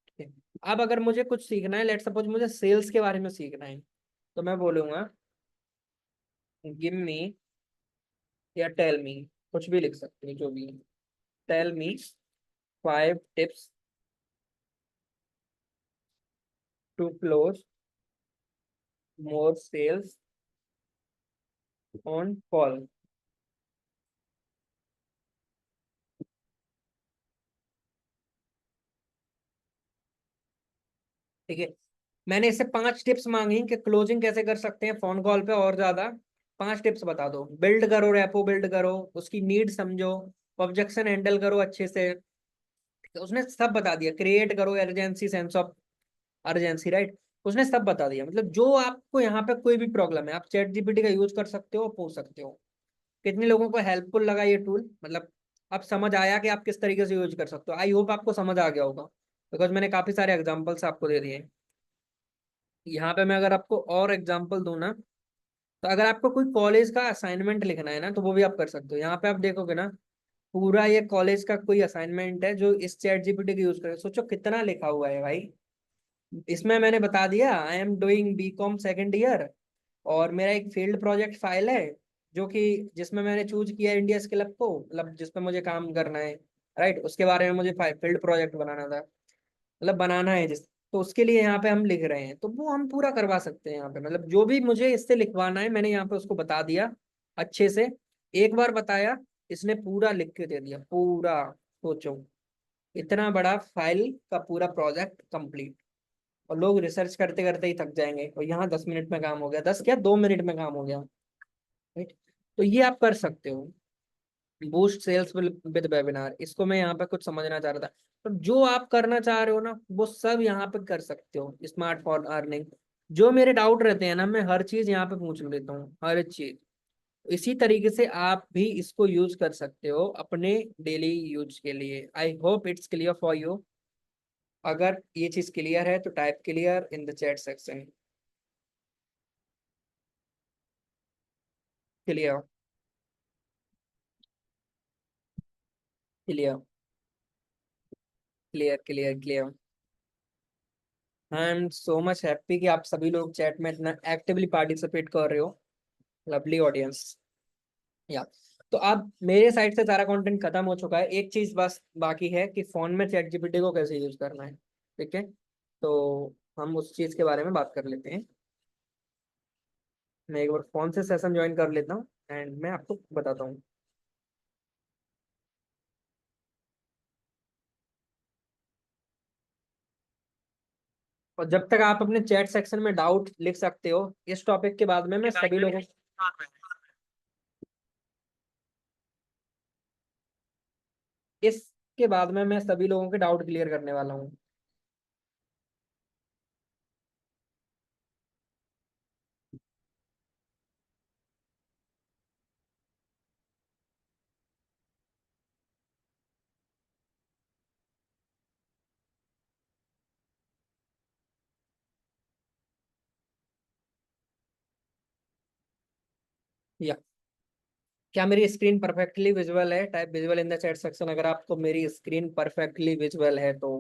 ठीक है? अब अगर मुझे कुछ सीखना है, लेट सपोज मुझे सेल्स के बारे में सीखना है, तो मैं बोलूंगा गिव मी या टेल मी, कुछ भी लिख सकते हैं जो भी। Tell me 5 tips to close more sales on call. ठीक है, मैंने इससे 5 टिप्स मांगी कि क्लोजिंग कैसे कर सकते हैं फोन कॉल पे और ज्यादा। 5 टिप्स बता दो, बिल्ड करो रैपो, बिल्ड करो, उसकी नीड समझो, ऑब्जेक्शन हैंडल करो अच्छे से। तो उसने सब बता दिया, क्रिएट करो urgency, sense of urgency, right. उसने सब बता दिया। मतलब जो आपको यहाँ पे कोई भी प्रॉब्लम है आप चैट जीपीटी का यूज कर सकते हो, पूछ सकते हो। कितने लोगों को हेल्पफुल लगा ये टूल, मतलब अब समझ आया कि आप किस तरीके से यूज कर सकते हो। आई होप आपको समझ आ गया होगा बिकॉज मैंने काफी सारे एग्जांपल्स आपको दे दिए हैं। यहाँ पे मैं अगर आपको और एग्जांपल दूं ना, तो अगर आपको कोई कॉलेज का असाइनमेंट लिखना है ना तो वो भी आप कर सकते हो। यहाँ पे आप देखोगे ना, पूरा ये कॉलेज का कोई असाइनमेंट है जो इस चैट जीपीटी का यूज करे, सोचो कितना लिखा हुआ है भाई। इसमें मैंने बता दिया I am doing BCom second year, और मेरा एक फील्ड प्रोजेक्ट फाइल है जो कि जिसमें मैंने चूज किया इंडिया क्लब को, मतलब जिसमें मुझे काम करना है, राइट। उसके बारे में मुझे फील्ड प्रोजेक्ट बनाना था, मतलब बनाना है जिस, तो उसके लिए यहाँ पे हम लिख रहे हैं, तो वो हम पूरा करवा सकते हैं यहाँ पे। मतलब जो भी मुझे इससे लिखवाना है मैंने यहाँ पे उसको बता दिया अच्छे से, एक बार बताया, इसने पूरा लिख के दे दिया पूरा। सोचो इतना बड़ा फाइल का पूरा प्रोजेक्ट कंप्लीट, और लोग रिसर्च करते करते ही थक जाएंगे, और यहाँ 10 मिनट में काम हो गया, 10 क्या 2 मिनट में काम हो गया, राइट। तो ये आप कर सकते हो, बूस्ट सेल्स विद वेबिनार। इसको मैं यहाँ पे कुछ समझना चाह रहा था। तो जो आप करना चाह रहे हो ना वो सब यहाँ पे कर सकते हो, स्मार्ट फॉर अर्निंग। जो मेरे डाउट रहते हैं ना, मैं हर चीज यहाँ पे पूछ लेता हूँ, हर चीज। इसी तरीके से आप भी इसको यूज कर सकते हो अपने डेली यूज के लिए। I hope it's clear for you. अगर ये चीज क्लियर है तो type clear in the chat section. Clear, clear, clear, clear, clear. I am so much happy कि आप सभी लोग चैट में इतना एक्टिवली पार्टिसिपेट कर रहे हो। Lovely audience. या तो अब मेरे साइड से सारा कंटेंट खत्म हो चुका है, एक चीज बस बाकी है कि फोन में चैट जीपीटी को कैसे यूज करना है। ठीक है, तो हम उस चीज के बारे में बात कर लेते हैं। मैं एक बार फोन से सेशन ज्वाइन कर लेता हूँ एंड मैं आपको बताता हूँ। और जब तक आप अपने चैट सेक्शन में डाउट लिख सकते हो, इस टॉपिक के बाद में मैं सभी लोगों, इसके बाद में मैं सभी लोगों के डाउट क्लियर करने वाला हूँ। या क्या मेरी स्क्रीन परफेक्टली विजुअल है? Type visual in the chat section अगर आपको मेरी स्क्रीन परफेक्टली विजुअल है तो।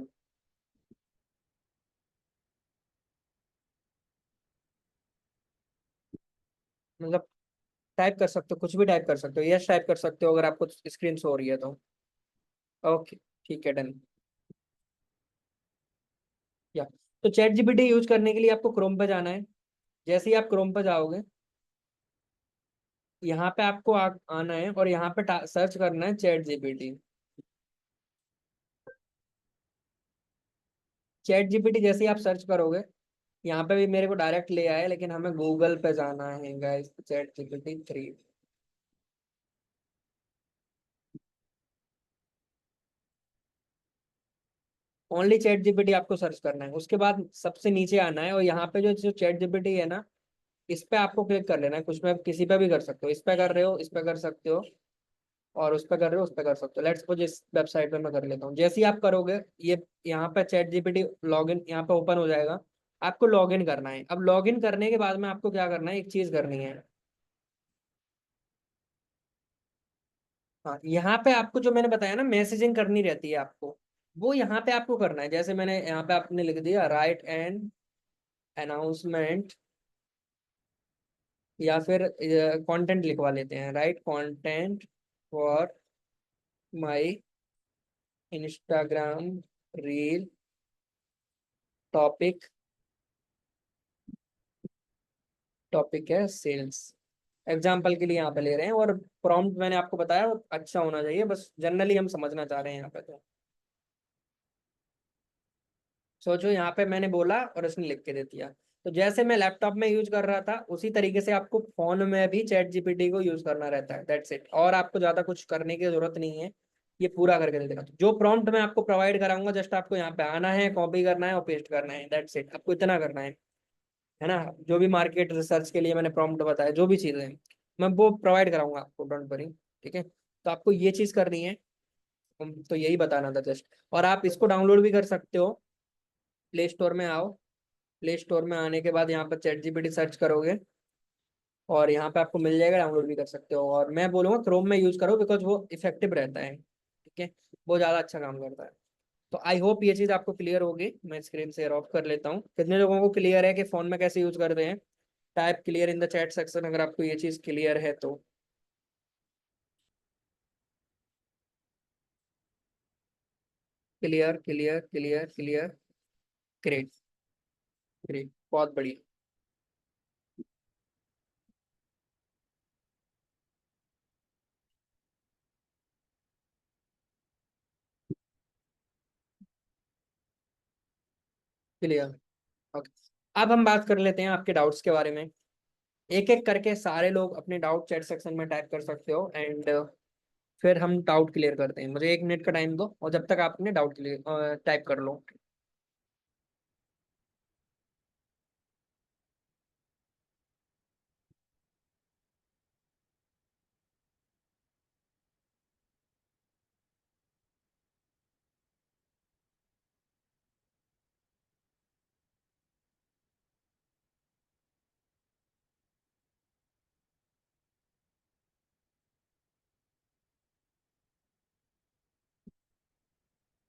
मतलब टाइप कर सकते हो, कुछ भी टाइप कर सकते हो, यस टाइप कर सकते हो अगर आपको स्क्रीन शो हो रही है तो। ओके, ठीक है, डन। या तो चैट जीपीटी यूज करने के लिए आपको क्रोम पे जाना है। जैसे ही आप क्रोम पे जाओगे, यहाँ पे आपको आना है और यहाँ पे सर्च करना है चैट जीपीटी। चैट जीपीटी जैसे ही आप सर्च करोगे, यहाँ पे भी मेरे को डायरेक्ट ले आया, लेकिन हमें गूगल पे जाना है guys. Chat GPT 3, only chat GPT आपको सर्च करना है। उसके बाद सबसे नीचे आना है और यहाँ पे जो जो चैट जीपीटी है ना, इस पे आपको क्लिक कर लेना है। कुछ में किसी पे भी कर सकते हो, इस पे कर रहे हो, इस पे कर सकते हो, और उस पे कर रहे हो, उस पे कर सकते हो। लेट्स सपोज इस वेबसाइट पे मैं कर लेता हूँ। जैसे ही आप करोगे, ये यहाँ पे चैट जीपीटी लॉगिन यहाँ पे ओपन हो जाएगा। आपको लॉगिन करना है। अब लॉगिन करने के बाद में आपको क्या करना है, एक चीज करनी है। हाँ, यहाँ पे आपको जो मैंने बताया ना, मैसेजिंग करनी रहती है आपको, वो यहाँ पे आपको करना है। जैसे मैंने यहाँ पे आपने लिख दिया राइट एंड अनाउंसमेंट, या फिर कंटेंट लिखवा लेते हैं, right content for my Instagram reel topic. Topic है सेल्स, एग्जाम्पल के लिए यहाँ पे ले रहे हैं। और प्रॉम्प्ट मैंने आपको बताया वो अच्छा होना चाहिए, बस जनरली हम समझना चाह रहे हैं यहाँ पे तो। सोचो यहाँ पे मैंने बोला और उसने लिख के दे दिया। तो जैसे मैं लैपटॉप में यूज कर रहा था, उसी तरीके से आपको फोन में भी चैट जीपीटी को यूज करना रहता है। दैट्स इट, और आपको ज्यादा कुछ करने की जरूरत नहीं है। ये पूरा करके दे देगा। तो जो प्रॉम्प्ट मैं आपको प्रोवाइड कराऊंगा, जस्ट आपको यहाँ पे आना है, कॉपी करना है और पेस्ट करना है। दैट्स इट, आपको इतना करना है ना। जो भी मार्केट रिसर्च के लिए मैंने प्रॉम्प्ट बताया, जो भी चीजें हैं, मैं वो प्रोवाइड कराऊंगा आपको, डोंट वरी। ठीक है, तो आपको ये चीज करनी है। तो यही बताना था जस्ट। और आप इसको डाउनलोड भी कर सकते हो। प्ले स्टोर में आओ। प्ले स्टोर में आने के बाद यहाँ पर चैट जीपीटी सर्च करोगे और यहाँ पे आपको मिल जाएगा, डाउनलोड भी कर सकते हो। और मैं बोलूँगा क्रोम में यूज करो, बिकॉज वो इफेक्टिव रहता है। ठीक है, वो ज़्यादा अच्छा काम करता है। तो आई होप ये चीज़ आपको क्लियर होगी। मैं स्क्रीन शेयर ऑफ कर लेता हूँ। कितने लोगों को क्लियर है कि फ़ोन में कैसे यूज करते हैं? Type clear in the chat section अगर आपको ये चीज़ क्लियर है तो। Clear, clear, clear, clear. Great, great, बहुत बढ़िया। Clear, okay. अब हम बात कर लेते हैं आपके डाउट्स के बारे में। एक एक करके सारे लोग अपने डाउट चैट सेक्शन में टाइप कर सकते हो एंड फिर हम डाउट क्लियर करते हैं। मुझे 1 मिनट का टाइम दो और जब तक आप अपने डाउट क्लियर टाइप कर लो।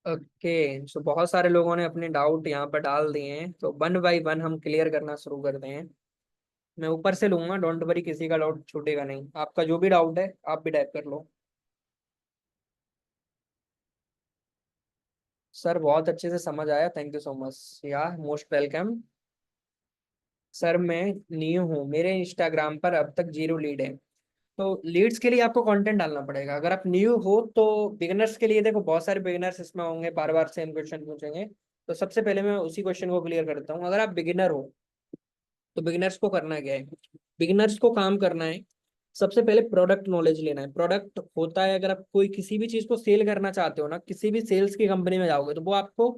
ओके, सो बहुत सारे लोगों ने अपने डाउट यहाँ पर डाल दिए हैं, तो वन बाय वन हम क्लियर करना शुरू करते हैं। मैं ऊपर से लूंगा, डोंट वरी, किसी का डाउट छूटेगा नहीं। आपका जो भी डाउट है आप भी टाइप कर लो। सर बहुत अच्छे से समझ आया, थैंक यू सो मच, या मोस्ट वेलकम। सर मैं न्यू हूँ, मेरे इंस्टाग्राम पर अब तक 0 लीड है। तो लीड्स के लिए आपको कंटेंट डालना पड़ेगा। अगर आप न्यू हो तो बिगिनर्स के लिए देखो, बहुत सारे बिगिनर्स इसमें होंगे, बार बार सेम क्वेश्चन पूछेंगे। तो सबसे पहले मैं उसी क्वेश्चन को क्लियर करता हूँ। अगर आप बिगिनर हो तो बिगिनर्स को करना क्या है? बिगिनर्स को काम करना है, सबसे पहले प्रोडक्ट नॉलेज लेना है। प्रोडक्ट होता है, अगर आप कोई किसी भी चीज को सेल करना चाहते हो ना, किसी भी सेल्स की कंपनी में जाओगे तो वो आपको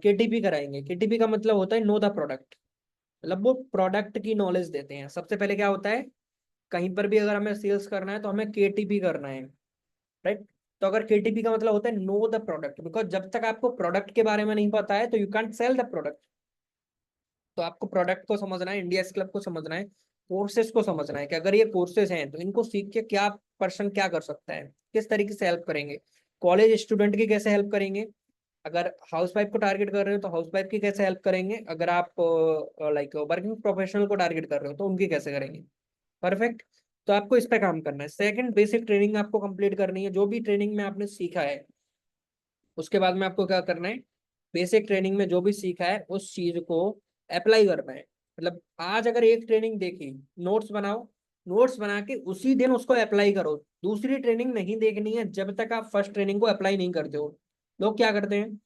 केटीपी कराएंगे। केटीपी का मतलब होता है नो द प्रोडक्ट, मतलब वो प्रोडक्ट की नॉलेज देते हैं। सबसे पहले क्या होता है, कहीं पर भी अगर हमें सेल्स करना है तो हमें केटीपी करना है, राइट। तो अगर केटीपी का मतलब होता है नो द प्रोडक्ट, बिकॉज जब तक आपको प्रोडक्ट के बारे में नहीं पता है तो you can't sell the product. तो आपको प्रोडक्ट को समझना है, इंडिया क्लब को समझना है, कोर्सेज को समझना है कि अगर ये कोर्सेज हैं तो इनको सीख के क्या पर्सन क्या कर सकता है, किस तरीके से हेल्प करेंगे। कॉलेज स्टूडेंट की कैसे हेल्प करेंगे, अगर हाउस वाइफ को टारगेट कर रहे हो तो हाउस वाइफ की कैसे हेल्प करेंगे, अगर आप लाइक वर्किंग प्रोफेशनल को टारगेट कर रहे हो तो उनकी कैसे करेंगे। परफेक्ट। तो आपको इस पे काम करना है। सेकंड, बेसिक ट्रेनिंग आपको कंप्लीट करनी है। जो भी ट्रेनिंग में आपने सीखा है उसके बाद में आपको क्या करना है, बेसिक ट्रेनिंग में जो भी सीखा है उस चीज को अप्लाई करना है। मतलब आज अगर एक ट्रेनिंग देखी, नोट्स बनाओ, नोट्स बना के उसी दिन उसको अप्लाई करो। दूसरी ट्रेनिंग नहीं देखनी है जब तक आप फर्स्ट ट्रेनिंग को अप्लाई नहीं करते हो। लोग क्या करते हैं,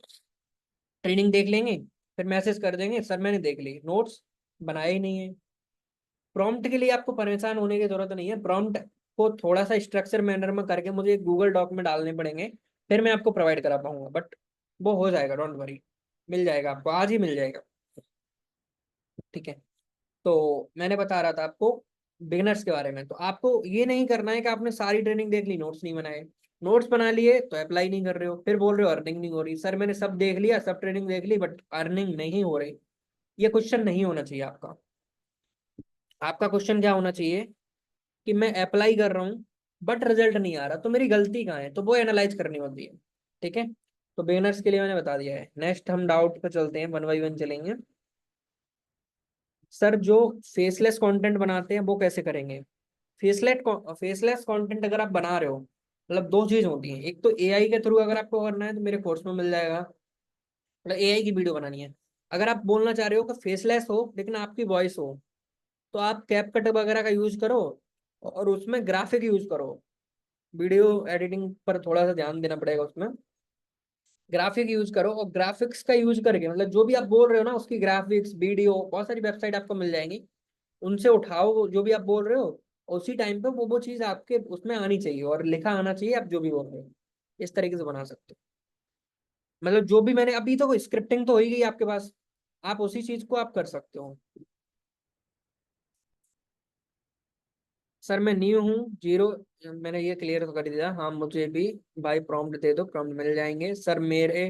ट्रेनिंग देख लेंगे, फिर मैसेज कर देंगे सर मैंने देख ली, नोट्स बनाया ही नहीं है। प्रॉम्प्ट के लिए आपको परेशान होने की जरूरत नहीं है। प्रॉम्प्ट को थोड़ा सा स्ट्रक्चर मैनर में करके मुझे एक गूगल डॉक में डालने पड़ेंगे, फिर मैं आपको प्रोवाइड करा पाऊंगा, बट वो हो जाएगा, डोंट वरी। मिल जाएगा आपको, आज ही मिल जाएगा। ठीक है। तो मैंने बता रहा था आपको बिगिनर्स के बारे में। तो आपको ये नहीं करना है कि आपने सारी ट्रेनिंग देख ली, नोट्स नहीं बनाए। नोट्स बना लिए तो अप्लाई नहीं कर रहे हो, फिर बोल रहे हो अर्निंग नहीं हो रही। सर मैंने सब देख लिया, सब ट्रेनिंग देख ली, बट अर्निंग नहीं हो रही। ये क्वेश्चन नहीं होना चाहिए आपका। आपका क्वेश्चन क्या होना चाहिए कि मैं अप्लाई कर रहा हूँ बट रिजल्ट नहीं आ रहा, तो मेरी गलती कहाँ है, तो वो एनालाइज करनी होती है। ठीक है। तो बिगिनर्स के लिए मैंने बता दिया है। नेक्स्ट हम डाउट पे चलते हैं, वन बाई वन चलेंगे। सर जो फेसलेस कंटेंट बनाते हैं वो कैसे करेंगे? फेसलेस फेसलेस कंटेंट अगर आप बना रहे हो, मतलब दो चीज होती है। एक तो एआई के थ्रू अगर आपको करना है तो मेरे कोर्स में मिल जाएगा, मतलब एआई की वीडियो बनानी है। अगर आप बोलना चाह रहे हो कि फेसलेस हो लेकिन आपकी वॉइस हो, तो आप कैपकट वगैरह का यूज करो और उसमें ग्राफिक यूज करो। वीडियो एडिटिंग पर थोड़ा सा ध्यान देना पड़ेगा उसमें। ग्राफिक यूज करो, और ग्राफिक्स का यूज करके मतलब जो भी आप बोल रहे हो ना उसकी ग्राफिक्स वीडियो, बहुत सारी वेबसाइट आपको मिल जाएंगी, उनसे उठाओ जो भी आप बोल रहे हो। उसी टाइम पे वो चीज आपके उसमें आनी चाहिए और लिखा आना चाहिए आप जो भी बोल रहे हो। इस तरीके से बना सकते हो। मतलब जो भी मैंने अभी तो स्क्रिप्टिंग तो हो ही गई आपके पास, आप उसी चीज को आप कर सकते हो। सर मैं न्यू हूँ, 0, मैंने ये क्लियर तो कर दिया। हाँ मुझे भी भाई प्रॉम्प्ट दे दो, प्रॉम्प्ट मिल जाएंगे। सर मेरे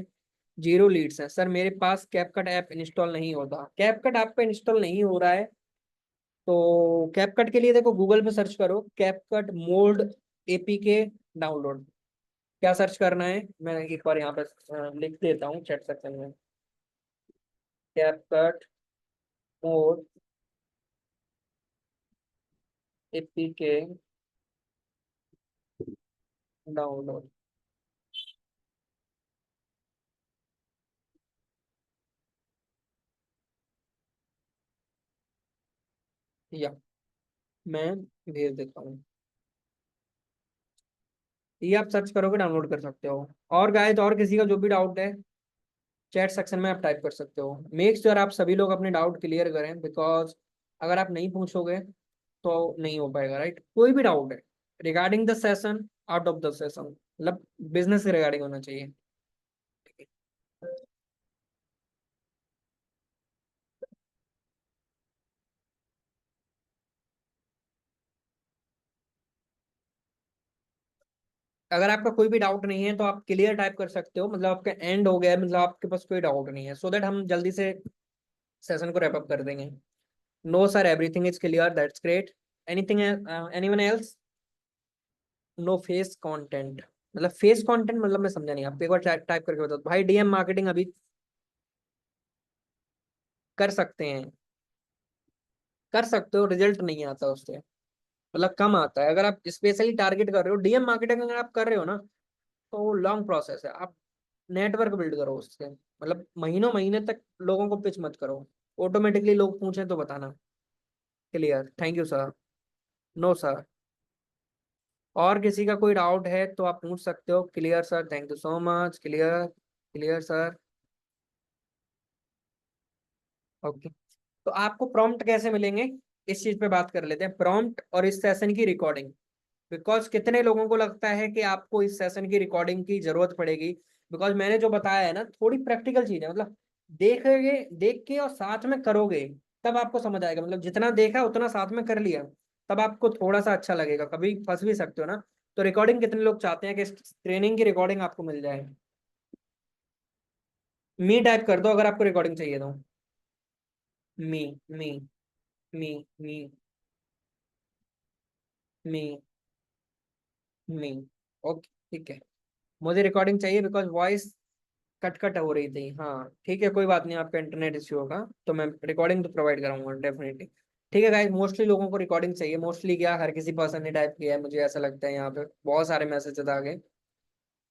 0 लीड्स हैं। सर मेरे पास कैपकट ऐप इंस्टॉल नहीं होता। कैपकट ऐप पे इंस्टॉल नहीं हो रहा है तो कैपकट के लिए देखो, गूगल पे सर्च करो कैपकट मोल्ड एपीके डाउनलोड। क्या सर्च करना है, मैं एक बार यहाँ पे लिख देता हूँ चैट सेक्शन में। CapCut mod APK download. या मैं भेज देता हूँ, ये आप सर्च करोगे डाउनलोड कर सकते हो। और गाइस, और किसी का जो भी डाउट है चैट सेक्शन में आप टाइप कर सकते हो। मेक श्योर आप सभी लोग अपने डाउट क्लियर करें, बिकॉज अगर आप नहीं पूछोगे तो नहीं हो पाएगा, राइट। कोई भी डाउट है regarding the session, out of the session, मतलब बिजनेस के रिगार्डिंग होना चाहिए। अगर आपका कोई भी डाउट नहीं है तो आप क्लियर टाइप कर सकते हो, मतलब आपका एंड हो गया है, मतलब आपके पास कोई डाउट नहीं है, सो दैट हम जल्दी से सेशन को रैप अप कर देंगे। No sir, everything is clear, that's great. Anything, anyone else? No face content. मतलब फेस कंटेंट, मतलब मैं समझा नहीं, आप एक बार टाइप करके बताओ भाई। डीएम मार्केटिंग अभी कर सकते हैं, कर सकते हो, रिजल्ट नहीं आता उससे, मतलब कम आता है। अगर आप स्पेशली टारगेट कर रहे हो डीएम मार्केटिंग, अगर आप कर रहे हो ना, तो वो लॉन्ग प्रोसेस है। आप नेटवर्क बिल्ड करो उससे, मतलब महीनों महीने तक लोगों को पिच मत करो, ऑटोमेटिकली लोग पूछें तो बताना। Clear, thank you sir. No sir. और किसी का कोई डाउट है तो आप पूछ सकते हो। Clear sir, thank you so much. Clear, clear sir. Okay. तो आपको प्रॉम्प्ट कैसे मिलेंगे, इस चीज पे बात कर लेते हैं, प्रॉम्प्ट और इस सेशन की रिकॉर्डिंग। बिकॉज कितने लोगों को लगता है कि आपको इस सेशन की रिकॉर्डिंग की जरूरत पड़ेगी। बिकॉज मैंने जो बताया है ना, थोड़ी प्रैक्टिकल चीज है, मतलब देखोगे, देख के और साथ में करोगे, तब आपको समझ आएगा। मतलब जितना देखा उतना साथ में कर लिया, तब आपको थोड़ा सा अच्छा लगेगा। कभी फंस भी सकते हो ना। तो रिकॉर्डिंग कितने लोग चाहते हैं कि इस ट्रेनिंग की रिकॉर्डिंग आपको मिल जाए? मी टाइप कर दो अगर आपको रिकॉर्डिंग चाहिए तो। मी, मी, मी, मी, मी, मी। ओके, ठीक है। मुझे रिकॉर्डिंग चाहिए बिकॉज वॉइस कट कट हो रही थी। हाँ ठीक है, कोई बात नहीं, आपका इंटरनेट इश्यू होगा तो मैं रिकॉर्डिंग तो प्रोवाइड कराऊंगा डेफिनेटली। ठीक है गाइस, मोस्टली लोगों को रिकॉर्डिंग चाहिए। मोस्टली क्या, हर किसी पर्सन ने टाइप किया है, मुझे ऐसा लगता है यहाँ पे बहुत सारे मैसेजेस आ गए।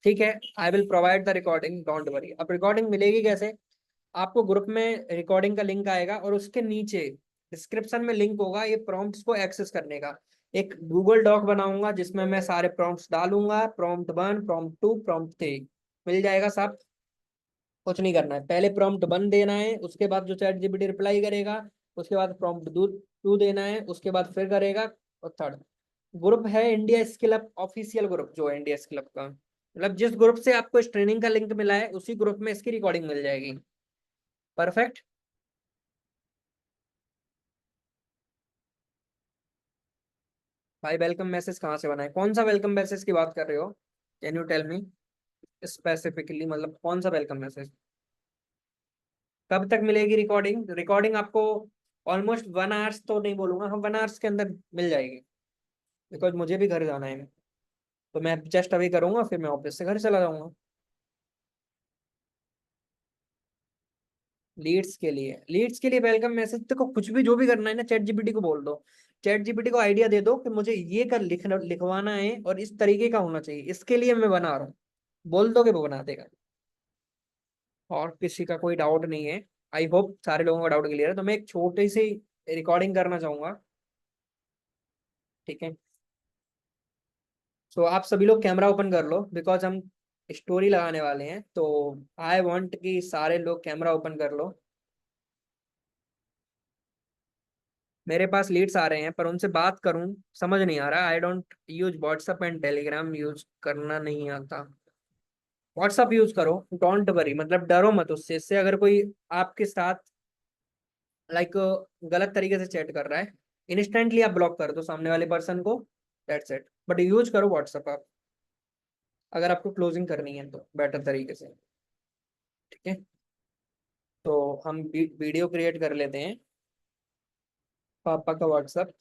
ठीक है, I will provide the recording, don't worry. अब रिकॉर्डिंग मिलेगी कैसे? आपको ग्रुप में रिकॉर्डिंग का लिंक आएगा और उसके नीचे डिस्क्रिप्शन में लिंक होगा ये प्रॉम्प्ट्स को एक्सेस करने का। एक गूगल डॉक बनाऊंगा जिसमें मैं सारे प्रॉम्प्ट्स डालूंगा, प्रॉम्प्ट 1, प्रॉम्प्ट 2, प्रॉम्प्ट 3। मिल जाएगा सब। कुछ नहीं करना है, पहले प्रॉम्प्ट 1 देना है, उसके बाद जो चैट जीपीटी रिप्लाई करेगा, उसके बाद प्रॉम्प्ट 2 देना है, उसके बाद फिर करेगा, और थर्ड। ग्रुप है India skill up official group, जो है इंडिया स्किल अप का, मतलब जिस ग्रुप से आपको इस ट्रेनिंग का लिंक मिला है उसी ग्रुप में इसकी रिकॉर्डिंग मिल जाएगी। परफेक्ट। भाई वेलकम मैसेज कहाँ से बनाए, कौन सा वेलकम मैसेज की बात कर रहे हो? Can you tell me specifically, मतलब कौन सा वेलकम मैसेज? कब तक मिलेगी रिकॉर्डिंग? रिकॉर्डिंग आपको ऑलमोस्ट 1 आवर्स तो नहीं बोलूंगा, हम 1 आवर्स के अंदर मिल जाएगी। बिकॉज मुझे भी घर जाना है, तो मैं जस्ट अभी करूंगा, फिर मैं ऑफिस से घर चला जाऊंगा। लीड्स के लिए वेलकम मैसेज, देखो कुछ भी जो भी करना है ना, चैट जीपीटी को बोल दो। चैट जीपीटी को आइडिया दे दो कि मुझे ये कर लिखवाना है और इस तरीके का होना चाहिए, इसके लिए मैं बना रहा हूँ। बोल दो कि वो बना देगा। और किसी का कोई डाउट नहीं है? आई होप सारे लोगों का डाउट क्लियर है। तो मैं एक छोटी सी रिकॉर्डिंग करना चाहूंगा। ठीक है, सो आप सभी लोग कैमरा ओपन कर लो, बिकॉज हम स्टोरी लगाने वाले हैं। तो आई वांट कि सारे लोग कैमरा ओपन कर लो। मेरे पास लीड्स आ रहे हैं पर उनसे बात करूं समझ नहीं आ रहा। I don't use WhatsApp and Telegram, use करना नहीं आता। व्हाट्सअप यूज करो, डोंट वरी, मतलब डरो मत उससे। इससे अगर कोई आपके साथ लाइक गलत तरीके से चैट कर रहा है, इंस्टेंटली आप ब्लॉक कर दो सामने वाले पर्सन को। That's it. बट यूज करो व्हाट्सअप आप, अगर आपको क्लोजिंग करनी है तो बेटर तरीके से। ठीक है, तो हम वीडियो क्रिएट कर लेते हैं। पापा का व्हाट्सअप।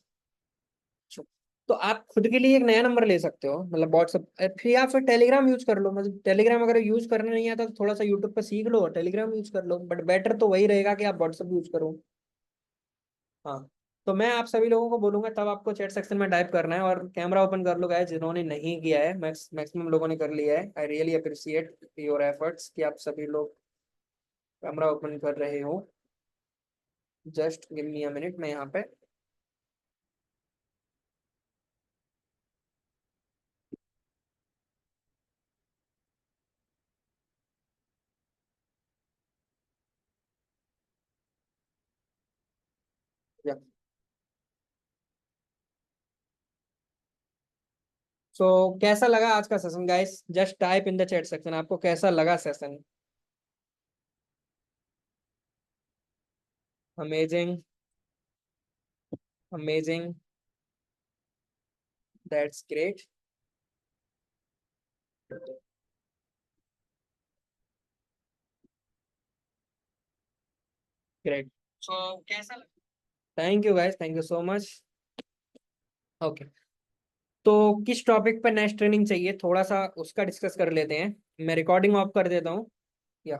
तो आप खुद के लिए एक नया नंबर ले सकते हो, मतलब व्हाट्सअप, फिर या फिर टेलीग्राम यूज कर लो। मतलब टेलीग्राम अगर यूज करना नहीं आता तो थोड़ा सा यूट्यूब पर सीख लो, टेलीग्राम यूज कर लो, बट बेटर तो वही रहेगा कि आप व्हाट्सअप यूज करो। हाँ, तो मैं आप सभी लोगों को बोलूंगा तब आपको चैट सेक्शन में टाइप करना है और कैमरा ओपन कर लो गाइस, जिन्होंने नहीं किया है। मैक्सिमम लोगों ने कर लिया है। I really appreciate your efforts कि आप सभी लोग कैमरा ओपन कर रहे हो। Just give me a minute, मैं यहाँ पे। सो कैसा लगा आज का session guys? Just type in the chat section, आपको कैसा लगा session? Amazing, amazing, that's great, great. So कैसा लगा? Thank you guys, thank you so much. Okay. तो किस टॉपिक पर नेक्स्ट ट्रेनिंग चाहिए, थोड़ा सा उसका डिस्कस कर लेते हैं। मैं रिकॉर्डिंग ऑफ कर देता हूँ।